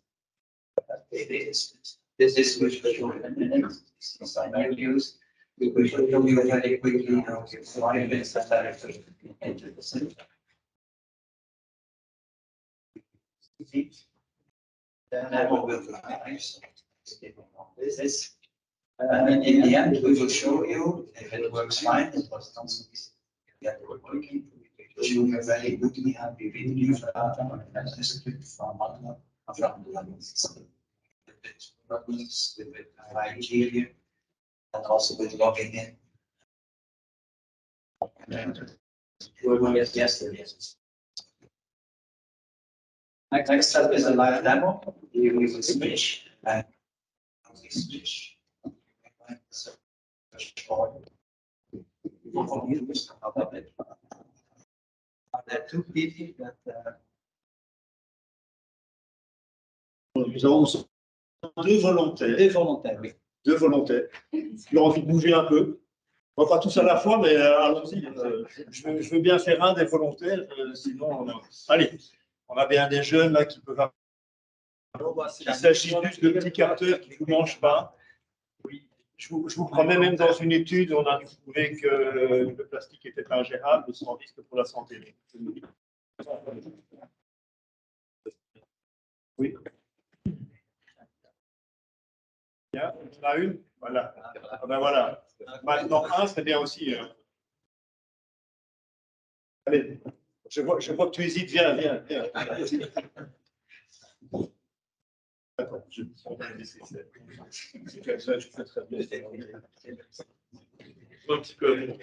This is which is I use. We will show you very quickly how to slide this directly into the center. Then I will this is. And in the end, we will show you if it works fine. It was not so easy. Get it working. You are very good. We have been using data and script from the levels. With IG here and also with logging in. Yesterday. Next step is a live demo. You will switch and switch. Are there two people that nous avons deux volontaires. oui. Deux volontaires qui ont envie de bouger un peu. Bon, pas tous à la fois, mais allons-y. Je veux bien faire un des volontaires, sinon, allez, on a bien des jeunes là qui peuvent. Il s'agit juste de petits capteurs qui ne vous mangent pas. je vous promets, même dans une étude, on a trouvé que le plastique était ingérable sans risque pour la santé. Oui. Bien, on a une. Voilà. Ah ben voilà. Maintenant, un, c'est bien aussi. Allez, je vois que tu hésites. Viens. Attends, je fais très bien. Un petit peu.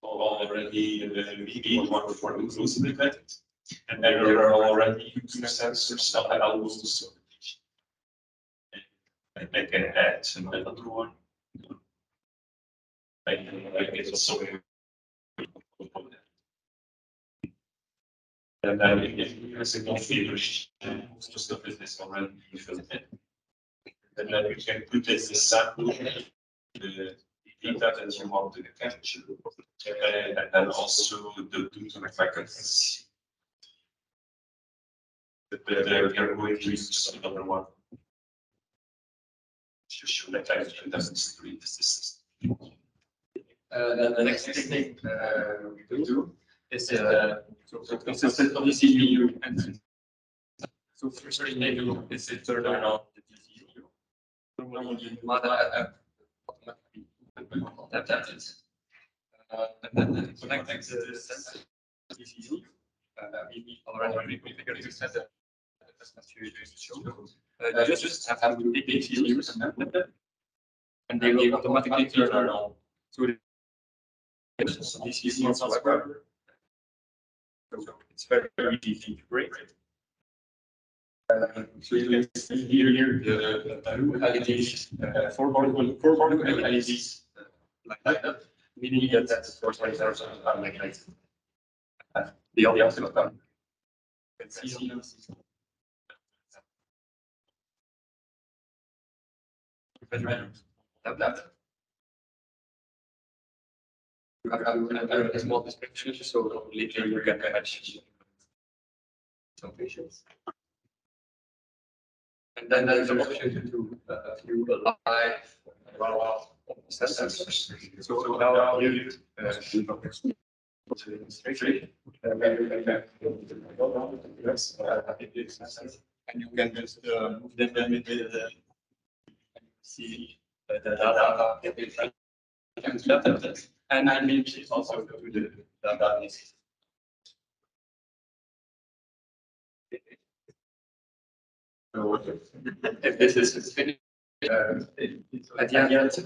Already maybe one for inclusive event, and there are already user sensors that allow us to sort. I can add another one. I guess also. And then if a configuration, most of the business already filled in. And then we can put this sample, the data that you want to capture, and then also the factors. But we are going to use another one to show that actually doesn't read the system. Then the next thing we do is so consistent of the CPU and so first thing they do is they turn on the DCU. Normally mother automatically adapt it. And then connecting the sensor DCU. We already configured to set the just have to take the DCUs and they will automatically turn on. So this is not whatsoever. So it's very easy to break. So you can see here the blue LEDs, four blue LEDs like that, meaning that that's for sensors are like that. The other of them. You can see that. You have a small description, so later you can match some patients. And then there's an option to view live sensors. So now you and you can just move them in the see the data. And I mean, she's also to the database. So if this is finished, at the end, it's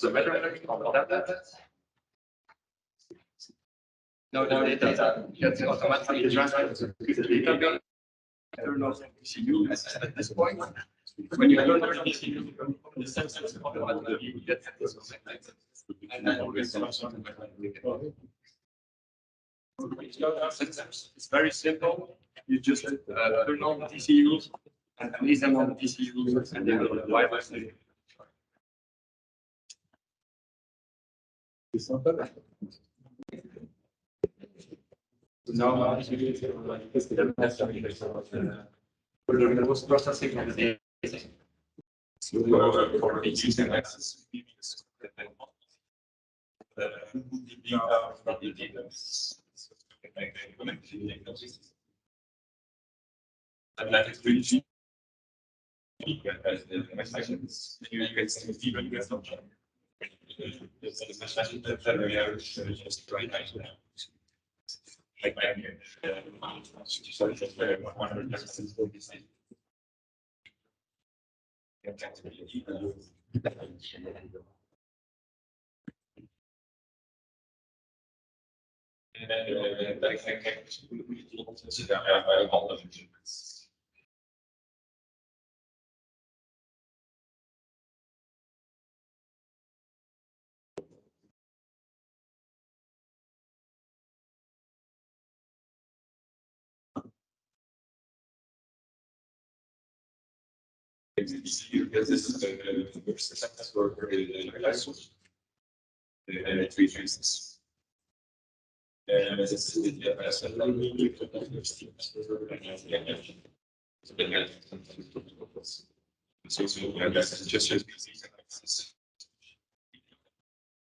the measurement of data. No data gets automatically transferred to the database. Turn off CPU at this point. When you turn on CPU, the sensors automatically get disconnected. And then it's very simple. You just turn on the TCUs and place them on the TCUs and they will wirelessly. Now, the post processing of the data. So for the user access, and that is really cheap. You can see even with some that we are just right now. Like and then I can This is the first sentence for the license. And it reaches. So that's just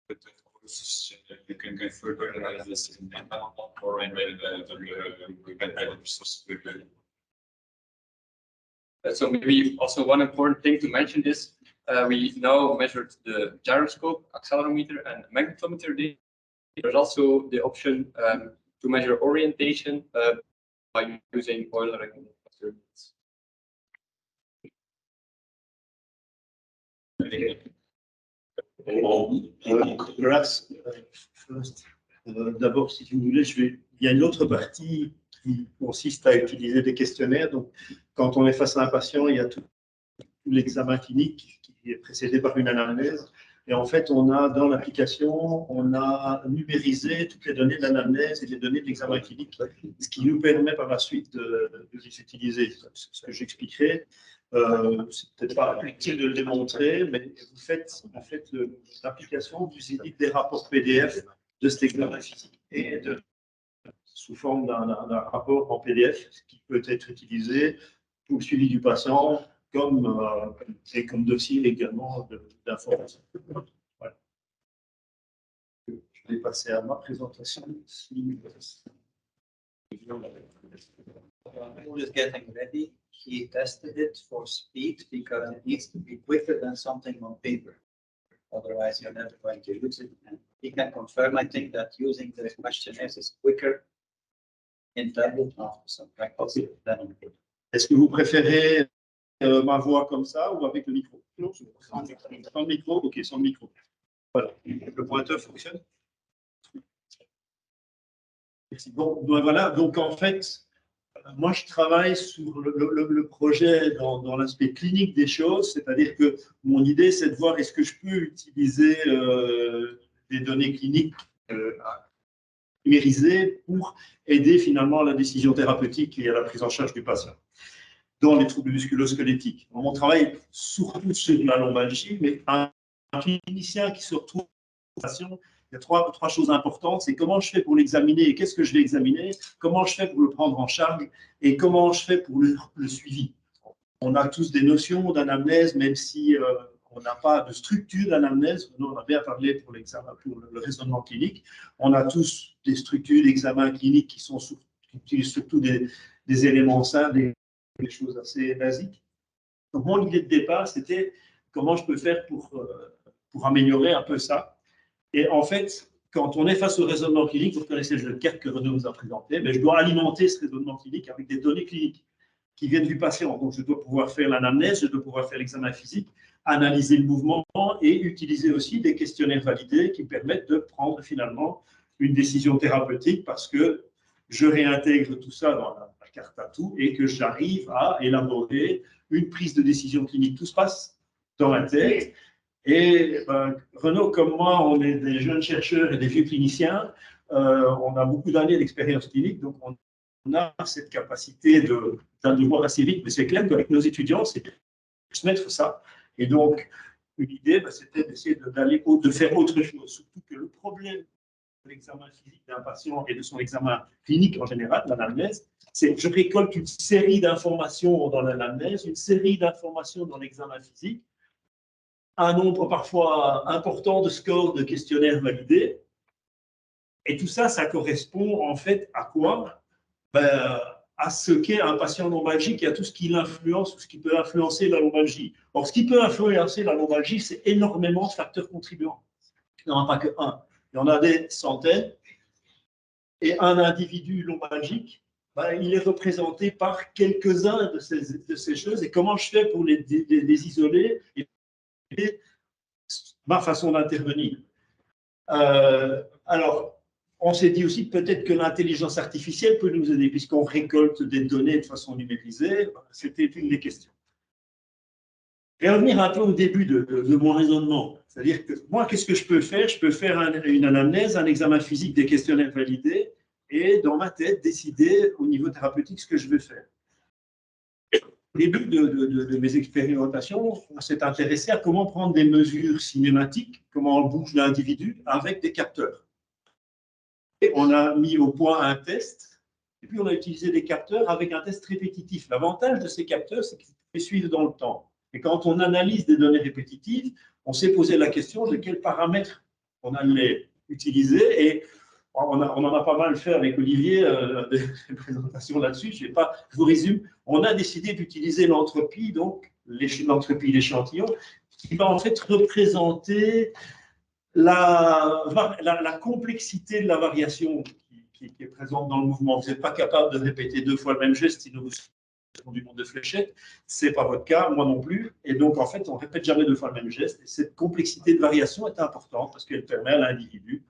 but of course, you can go further analysis in or in So maybe also one important thing to mention is we now measured the gyroscope, accelerometer, and magnetometer. There's also the option to measure orientation by using Euler experiments. D'abord, si vous voulez, il y a une autre partie qui consiste à utiliser des questionnaires. Donc, quand on est face à un patient, il y a tout l'examen clinique qui est précédé par une anamnèse. Et en fait, on a dans l'application, on a numérisé toutes les données de l'anamnèse et les données de l'examen clinique, ce qui nous permet par la suite de les utiliser. Ce que j'expliquerai, c'est peut-être pas utile de le démontrer, mais vous faites en fait l'application, vous éditez des rapports PDF de cet examen physique et sous forme d'un rapport en PDF, ce qui peut être utilisé pour le suivi du patient et comme dossier également d'information. Voilà. Je vais passer à ma présentation. Just getting ready. He tested it for speed because it needs to be quicker than something on paper. Otherwise, you're never going to use it. And he can confirm, I think, that using the questionnaires is quicker in tablet after some practice than on paper. Est-ce que vous préférez ma voix comme ça ou avec le micro? Non, sans le micro. Ok, sans le micro. Voilà. Le pointeur fonctionne. Merci. Bon, voilà. Donc en fait, moi je travaille sur le projet dans l'aspect clinique des choses, c'est-à-dire que mon idée c'est de voir est-ce que je peux utiliser des données cliniques numérisées pour aider finalement à la décision thérapeutique et à la prise en charge du patient dans les troubles musculo-squelettiques. Mon travail surtout sur la lombalgie, mais un clinicien qui se retrouve en patient, il y a trois choses importantes, c'est comment je fais pour l'examiner et qu'est-ce que je vais examiner, comment je fais pour le prendre en charge et comment je fais pour le suivi. On a tous des notions d'anamnèse, même si on n'a pas de structure d'anamnèse. Nous, on a bien parlé pour l'examen, pour le raisonnement clinique. On a tous des structures d'examen clinique qui utilisent surtout des éléments simples, des choses assez basiques. Donc, mon idée de départ, c'était comment je peux faire pour améliorer un peu ça. Et en fait, quand on est face au raisonnement clinique, vous connaissez le cadre que Renaud nous a présenté, mais je dois alimenter ce raisonnement clinique avec des données cliniques qui viennent du patient. Donc, je dois pouvoir faire l'anamnèse, je dois pouvoir faire l'examen physique, analyser le mouvement et utiliser aussi des questionnaires validés qui permettent de prendre finalement une décision thérapeutique parce que je réintègre tout ça dans la carte à tout et que j'arrive à élaborer une prise de décision clinique. Tout se passe dans la tête. Et Renaud, comme moi, on est des jeunes chercheurs et des vieux cliniciens. On a beaucoup d'années d'expérience clinique, donc on a cette capacité de voir assez vite. Mais c'est clair qu'avec nos étudiants, c'est de se mettre ça. Et donc, une idée, c'était d'essayer de faire autre chose. Surtout que le problème de l'examen physique d'un patient et de son examen clinique en général, l'anamnèse, c'est que je récolte une série d'informations dans l'anamnèse, une série d'informations dans l'examen physique, un nombre parfois important de scores de questionnaires validés. Et tout ça, ça correspond en fait à quoi? À ce qu'est un patient lombalgique et à tout ce qui l'influence ou ce qui peut influencer la lombalgie. Or, ce qui peut influencer la lombalgie, c'est énormément de facteurs contribuants. Il n'y en a pas que un. Il y en a des centaines. Et un individu lombalgique, il est représenté par quelques-uns de ces choses. Et comment je fais pour les isoler et ma façon d'intervenir. Alors, on s'est dit aussi peut-être que l'intelligence artificielle peut nous aider, puisqu'on récolte des données de façon numérisée. C'était une des questions. Je vais revenir un peu au début de mon raisonnement. C'est-à-dire que moi, qu'est-ce que je peux faire? Je peux faire une anamnèse, un examen physique, des questionnaires validés, et dans ma tête, décider au niveau thérapeutique ce que je vais faire. Au début de mes expérimentations, on s'est intéressé à comment prendre des mesures cinématiques, comment bouge l'individu avec des capteurs. Et on a mis au point un test, et puis on a utilisé des capteurs avec un test répétitif. L'avantage de ces capteurs, c'est qu'ils peuvent suivre dans le temps. Et quand on analyse des données répétitives, on s'est posé la question de quels paramètres on allait utiliser. Et on en a pas mal fait avec Olivier, des présentations là-dessus. Je vous résume. On a décidé d'utiliser l'entropie, donc l'entropie d'échantillon, qui va en fait représenter la complexité de la variation qui est présente dans le mouvement. Vous n'êtes pas capable de répéter 2 fois le même geste, sinon vous serez du monde de fléchettes. Ce n'est pas votre cas, moi non plus. Et donc, en fait, on ne répète jamais 2 fois le même geste. Et cette complexité de variation est importante parce qu'elle permet à l'individu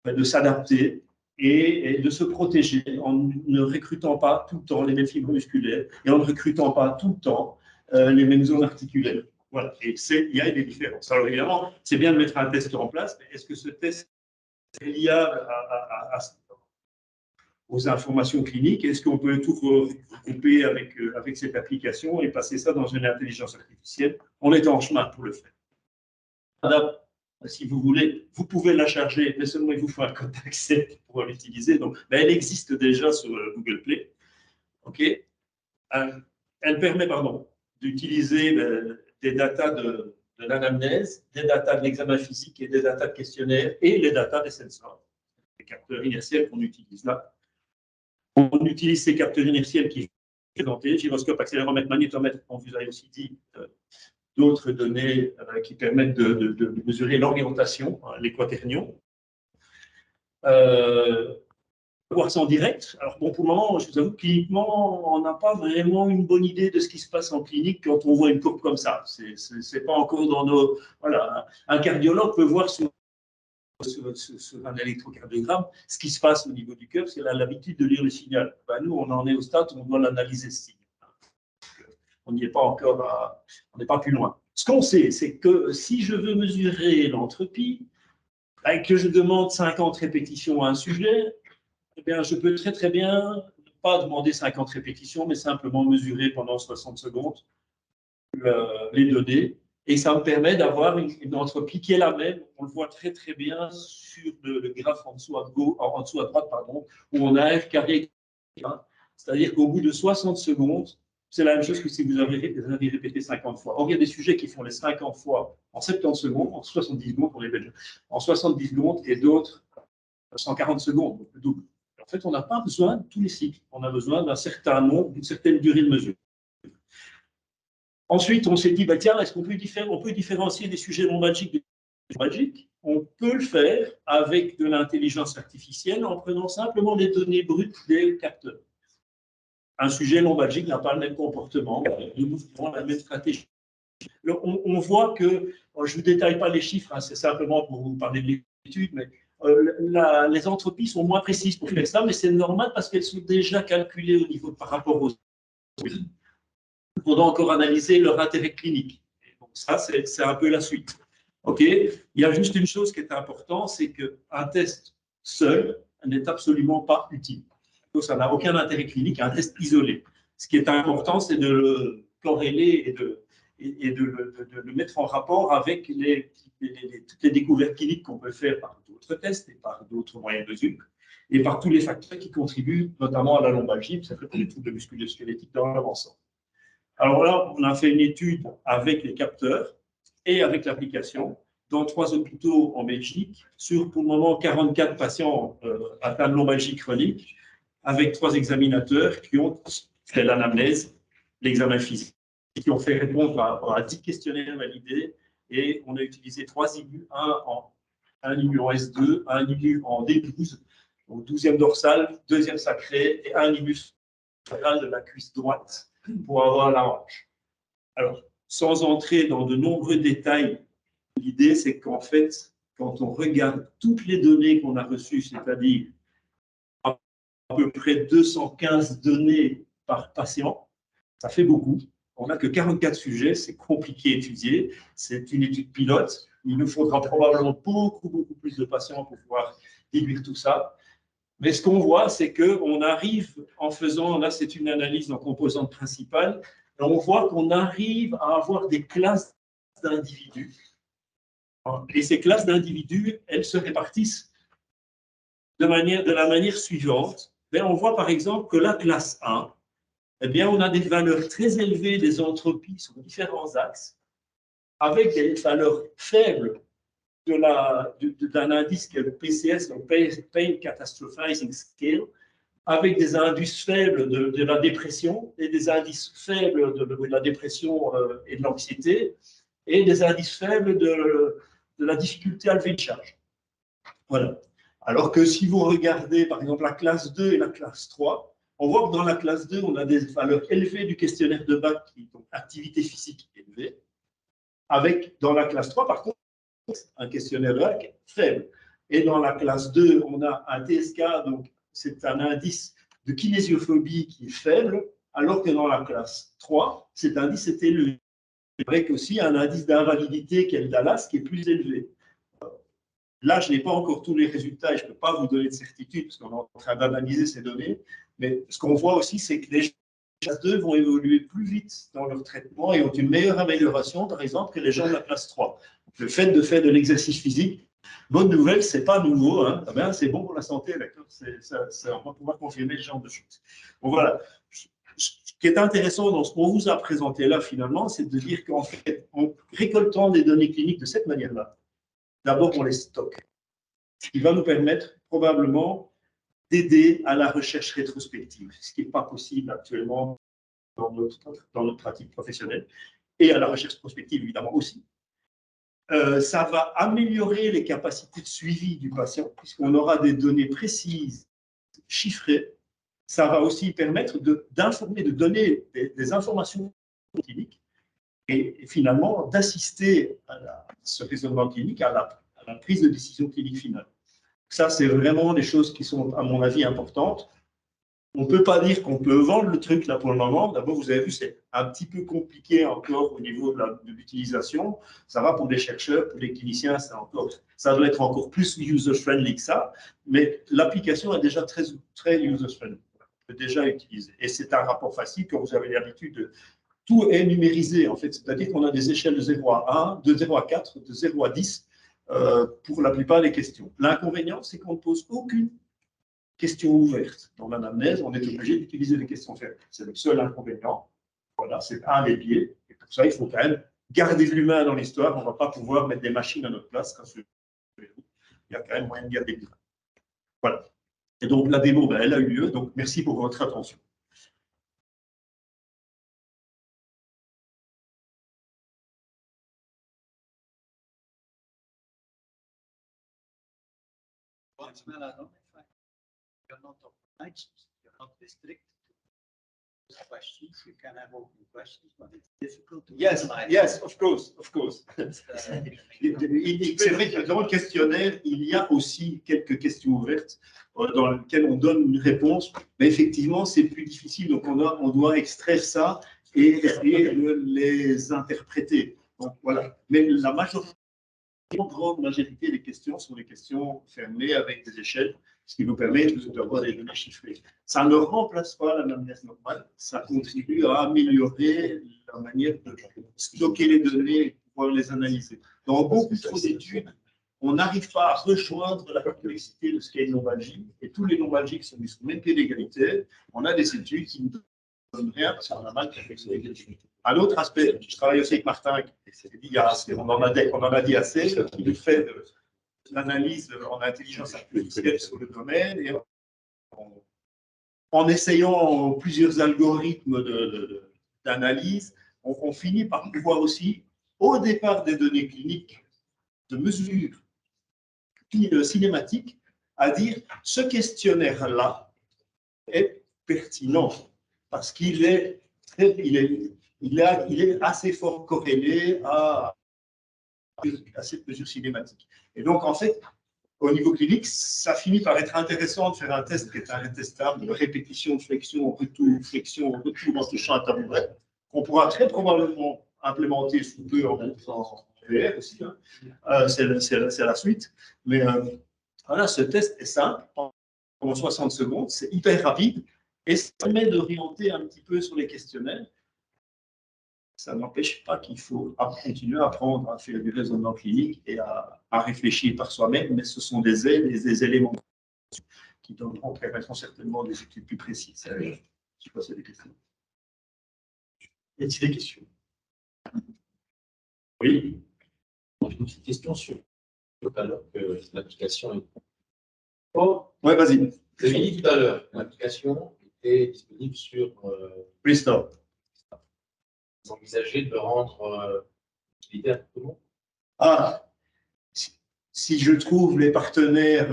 de s'adapter et de se protéger en ne recrutant pas tout le temps les mêmes fibres musculaires et en ne recrutant pas tout le temps les mêmes zones articulaires. Voilà, et il y a des différences. Alors évidemment, c'est bien de mettre un test en place, mais est-ce que ce test est liable aux informations cliniques? Est-ce qu'on peut tout regrouper avec cette application et passer ça dans une intelligence artificielle? On est en chemin pour le faire. Si vous voulez, vous pouvez la charger, mais seulement il vous faut un code d'accès pour l'utiliser. Donc, elle existe déjà sur Google Play. OK. Elle permet, d'utiliser des datas de l'anamnèse, des datas de l'examen physique et des datas de questionnaire et les datas des sensors, les capteurs inertiels qu'on utilise là. On utilise ces capteurs inertiels qui sont présentés, gyroscope, accéléromètre, magnétomètre, on vous a aussi dit d'autres données qui permettent de mesurer l'orientation, les quaternions. Voir ça en direct. Alors bon, pour le moment, je vous avoue, cliniquement, on n'a pas vraiment une bonne idée de ce qui se passe en clinique quand on voit une courbe comme ça. C'est pas encore dans nos... Voilà, un cardiologue peut voir sur un électrocardiogramme ce qui se passe au niveau du cœur, parce qu'il a l'habitude de lire le signal. Ben, nous, on en est au stade où on doit l'analyser, ce signal. On n'y est pas encore, on n'est pas plus loin. Ce qu'on sait, c'est que si je veux mesurer l'entropie, et que je demande 50 répétitions à un sujet, eh bien, je peux très bien ne pas demander 50 répétitions, mais simplement mesurer pendant 60 secondes les données. Et ça me permet d'avoir une entropie qui est la même. On le voit très bien sur le graphe en dessous à droite, où on a R carré. C'est-à-dire qu'au bout de 60 secondes, c'est la même chose que si vous avez répété 50 fois. Or, il y a des sujets qui font les 50 fois en 70 secondes, en 70 secondes pour les Belges, en 70 secondes, et d'autres 140 secondes, donc le double. En fait, on n'a pas besoin de tous les cycles. On a besoin d'un certain nombre, d'une certaine durée de mesure. Ensuite, on s'est dit, tiens, est-ce qu'on peut différencier des sujets lombalgiques des sujets lombalgiques? On peut le faire avec de l'intelligence artificielle en prenant simplement les données brutes des capteurs. Un sujet lombalgique n'a pas le même comportement, le mouvement, la même stratégie. On voit que, je ne vous détaille pas les chiffres, c'est simplement pour vous parler de l'étude, mais les entropies sont moins précises pour faire ça, mais c'est normal parce qu'elles sont déjà calculées au niveau par rapport aux autres. Il faudra encore analyser leur intérêt clinique. Donc ça, c'est un peu la suite. OK. Il y a juste une chose qui est importante, c'est qu'un test seul n'est absolument pas utile. Donc, ça n'a aucun intérêt clinique, un test isolé. Ce qui est important, c'est de le corréler et de le mettre en rapport avec toutes les découvertes cliniques qu'on peut faire par d'autres tests et par d'autres moyens de mesure, et par tous les facteurs qui contribuent notamment à la lombalgie, ça fait pour les troubles musculo-squelettiques dans leur ensemble. Alors là, on a fait une étude avec les capteurs et avec l'application dans 3 hôpitaux en Belgique, sur pour le moment 44 patients atteints de lombalgie chronique, avec 3 examinateurs qui ont fait l'anamnèse, l'examen physique, qui ont fait répondre à 10 questionnaires validés, et on a utilisé 3 IMU, un IMU en S2, un IMU en D12, donc 12e dorsale, 2e sacré, et un IMU central de la cuisse droite pour avoir la hanche. Alors, sans entrer dans de nombreux détails, l'idée c'est qu'en fait, quand on regarde toutes les données qu'on a reçues, c'est-à-dire à peu près 215 données par patient, ça fait beaucoup. On n'a que 44 sujets, c'est compliqué à étudier, c'est une étude pilote. Il nous faudra probablement beaucoup plus de patients pour pouvoir déduire tout ça. Mais ce qu'on voit, c'est qu'on arrive en faisant, là c'est une analyse en composante principale, Et on voit qu'on arrive à avoir des classes d'individus. Et ces classes d'individus, elles se répartissent de la manière suivante. Bien, on voit par exemple que la classe 1, eh bien, on a des valeurs très élevées des entropies sur différents axes, avec des valeurs faibles d'un indice qui est le PCS, donc Pain Catastrophizing Scale, avec des indices faibles de la dépression et des indices faibles de la dépression et de l'anxiété, et des indices faibles de la difficulté à lever une charge. Voilà. Alors que si vous regardez par exemple la classe 2 et la classe 3, on voit que dans la classe 2, on a des valeurs élevées du questionnaire de Bach, qui est donc activité physique élevée, avec dans la classe 3, par contre, un questionnaire de Bach faible. Et dans la classe 2, on a un TSK, donc c'est un indice de kinésiophobie qui est faible, alors que dans la classe 3, cet indice est élevé. Avec aussi un indice d'invalidité qui est le Dallas, qui est plus élevé. Là, je n'ai pas encore tous les résultats et je ne peux pas vous donner de certitude parce qu'on est en train d'analyser ces données. Mais ce qu'on voit aussi, c'est que les classes 2 vont évoluer plus vite dans leur traitement et ont une meilleure amélioration, par exemple, que les gens de la classe 3. Le fait de faire de l'exercice physique, bonne nouvelle, ce n'est pas nouveau. Hein. Ah ben, c'est bon pour la santé, d'accord. On va pouvoir confirmer ce genre de choses. Bon, voilà. Ce qui est intéressant dans ce qu'on vous a présenté là, finalement, c'est de dire qu'en fait, en récoltant des données cliniques de cette manière-là, d'abord, on les stocke, ce qui va nous permettre probablement d'aider à la recherche rétrospective, ce qui n'est pas possible actuellement dans notre pratique professionnelle, et à la recherche prospective, évidemment, aussi. Ça va améliorer les capacités de suivi du patient, puisqu'on aura des données précises, chiffrées. Ça va aussi permettre d'informer, de donner des informations cliniques et finalement d'assister à ce raisonnement clinique, à la prise de décision clinique finale. Ça, c'est vraiment des choses qui sont, à mon avis, importantes. On ne peut pas dire qu'on peut vendre le truc là pour le moment. D'abord, vous avez vu, c'est un petit peu compliqué encore au niveau de l'utilisation. Ça va pour les chercheurs, pour les cliniciens, ça doit être encore plus user-friendly que ça. Mais l'application est déjà très, très user-friendly. On peut déjà utiliser. Et c'est un rapport facile quand vous avez l'habitude de... Tout est numérisé, en fait. C'est-à-dire qu'on a des échelles de 0 à 1, de 0 à 4, de 0 à 10 pour la plupart des questions. L'inconvénient, c'est qu'on ne pose aucune question ouverte. Dans l'anamnèse, on est obligé d'utiliser des questions fermées. C'est le seul inconvénient. Voilà, c'est un des biais. Et pour ça, il faut quand même garder l'humain dans l'histoire. On ne va pas pouvoir mettre des machines à notre place. Il y a quand même moyen de garder l'humain. Voilà. Et donc, la démo, ben, elle a eu lieu. Donc, merci pour votre attention. Well, I don't know if you're not obliged, you're not restricted to questions. You can have open questions, but it's difficult to. Yes, of course. C'est vrai que dans le questionnaire, il y a aussi quelques questions ouvertes dans lesquelles on donne une réponse, mais effectivement, c'est plus difficile. Donc, on doit extraire ça et essayer de les interpréter. Donc, voilà. Mais la grande majorité des questions sont des questions fermées avec des échelles, ce qui nous permet d'avoir des données chiffrées. Ça ne remplace pas l'analyse normale, ça contribue à améliorer la manière de stocker les données et pouvoir les analyser. Dans beaucoup trop d'études, on n'arrive pas à rejoindre la complexité de ce qu'est une lombalgie, et tous les lombalgiques sont mis sur le même pied d'égalité. On a des études qui ne donnent rien parce qu'on a mal perfectionné. Un autre aspect, je travaille aussi avec Martin, on en a dit assez, qui nous fait de l'analyse en intelligence artificielle sur le domaine, et en essayant plusieurs algorithmes d'analyse, on finit par pouvoir aussi, au départ des données cliniques, de mesures cinématiques, à dire ce questionnaire-là est pertinent parce qu'il est assez fort corrélé à cette mesure cinématique. Et donc, en fait, au niveau clinique, ça finit par être intéressant de faire un test qui est un testable de répétition, de flexion, retour en touchant un tabouret, qu'on pourra très probablement implémenter sous peu en VR aussi. Hein. C'est la suite. Mais voilà, ce test est simple, en 60 secondes, c'est hyper rapide et ça permet d'orienter un petit peu sur les questionnaires. ça n'empêche pas qu'il faut continuer à apprendre à faire du raisonnement clinique et à réfléchir par soi-même, mais ce sont des aides et des éléments qui permettront certainement des études plus précises. Je passe à des questions. Y a-t-il des questions? Oui. J'ai une petite question sur tout à l'heure que l'application est. Ouais, vas-y. Vous avez dit tout à l'heure que l'application était disponible sur. Play Store. Vous envisagez de le rendre utilité à tout le monde? Ah, si je trouve les partenaires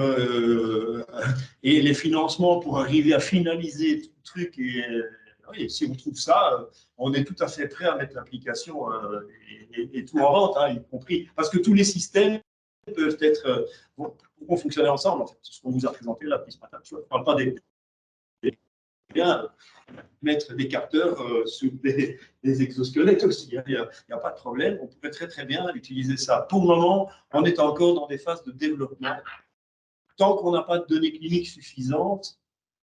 et les financements pour arriver à finaliser tout le truc, et oui, si on trouve ça, on est tout à fait prêt à mettre l'application et tout en vente, hein, y compris. Parce que tous les systèmes peuvent être, pourront fonctionner ensemble, en fait. C'est ce qu'on vous a présenté là, ce matin. Je ne parle pas des bien mettre des capteurs sur des exosquelettes aussi. Il n'y a pas de problème. On pourrait très très bien utiliser ça. Pour le moment, on est encore dans des phases de développement. Tant qu'on n'a pas de données cliniques suffisantes,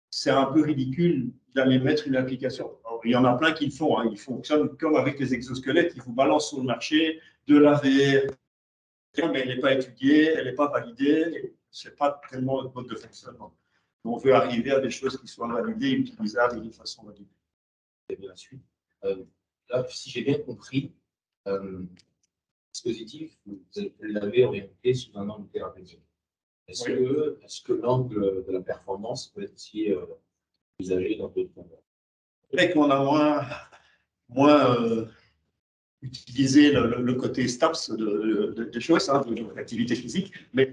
c'est un peu ridicule d'aller mettre une application. Alors, il y en a plein qui le font. Hein. Ils fonctionnent comme avec les exosquelettes. Ils vous balancent sur le marché de la VR. Mais elle n'est pas étudiée, elle n'est pas validée. Ce n'est pas tellement notre mode de fonctionnement. On veut arriver à des choses qui soient validées, utilisables de façon validée. Et bien la suite. Là, si j'ai bien compris, le dispositif, vous l'avez orienté sous un angle thérapeutique. Est-ce que l'angle de la performance peut être aussi envisagé dans d'autres contextes? C'est vrai qu'on a moins utilisé le côté STAPS des choses, hein, de l'activité physique, mais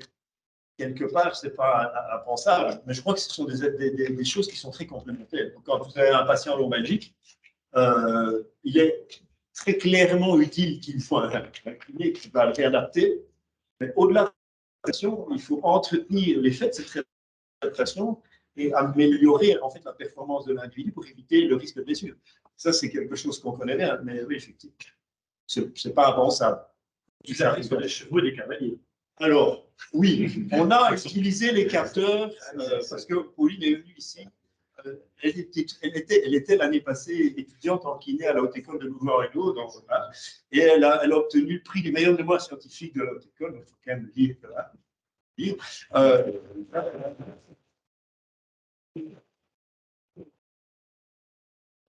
quelque part, ce n'est pas impensable. Mais je crois que ce sont des choses qui sont très complémentaires. Donc, quand vous avez un patient lombalgique, il est très clairement utile qu'il faut un kiné qui va le réadapter. Mais au-delà de l'adaptation, il faut entretenir l'effet de cette réadaptation et améliorer en fait la performance de l'individu pour éviter le risque de blessure. Ça, c'est quelque chose qu'on connaît bien, mais oui, effectivement, ce n'est pas impensable. Ça risque des chevaux et des cavaliers. Alors, oui, on a utilisé les capteurs parce que Pauline est venue ici. Elle était l'année passée étudiante en kiné à la Haute École de Louvain-la-Neuve, et elle a obtenu le prix du meilleur mémoire scientifique de la Haute École. Il faut quand même le dire.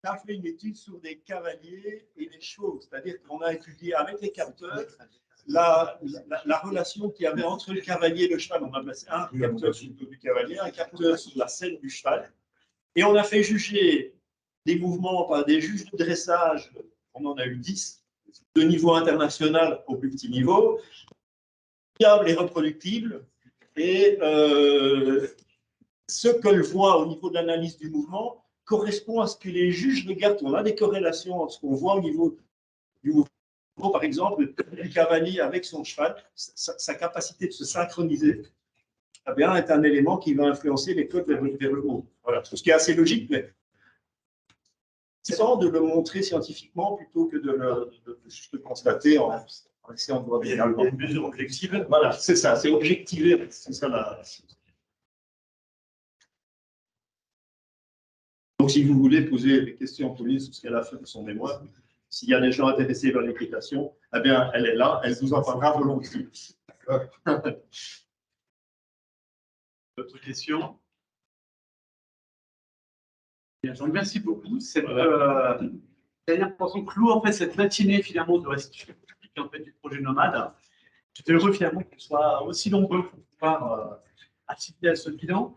On a fait une étude sur des cavaliers et des chevaux, c'est-à-dire qu'on a étudié avec les capteurs la relation qu'il y avait entre le cavalier et le cheval. On a placé un capteur sur le dos du cavalier, un capteur sur la selle du cheval, et on a fait juger des mouvements par des juges de dressage, on en a eu 10, de niveau international au plus petit niveau, fiables et reproductibles, et ce que le voit au niveau de l'analyse du mouvement correspond à ce que les juges regardent. On a des corrélations entre ce qu'on voit au niveau du mouvement. Par exemple, le cavalier avec son cheval, sa capacité de se synchroniser eh bien, est un élément qui va influencer les codes vers le haut. Voilà. Ce qui est assez logique, mais c'est de le montrer scientifiquement plutôt que de juste le constater en essayant de voir Il y a une mesure objective. Voilà, c'est ça, c'est objectiver. C'est ça la. Donc, si vous voulez poser des questions à Pauline sur ce qu'elle a fait de son mémoire, s'il y a des gens intéressés par l'équitation, eh bien, elle est là, elle vous en parlera volontiers. D'autres questions? Bien, je vous remercie beaucoup. Cette dernière portion clôt en fait cette matinée finalement de restitution publique en fait du projet Nomade. J'étais heureux finalement qu'on soit aussi nombreux pour pouvoir assister à ce bilan.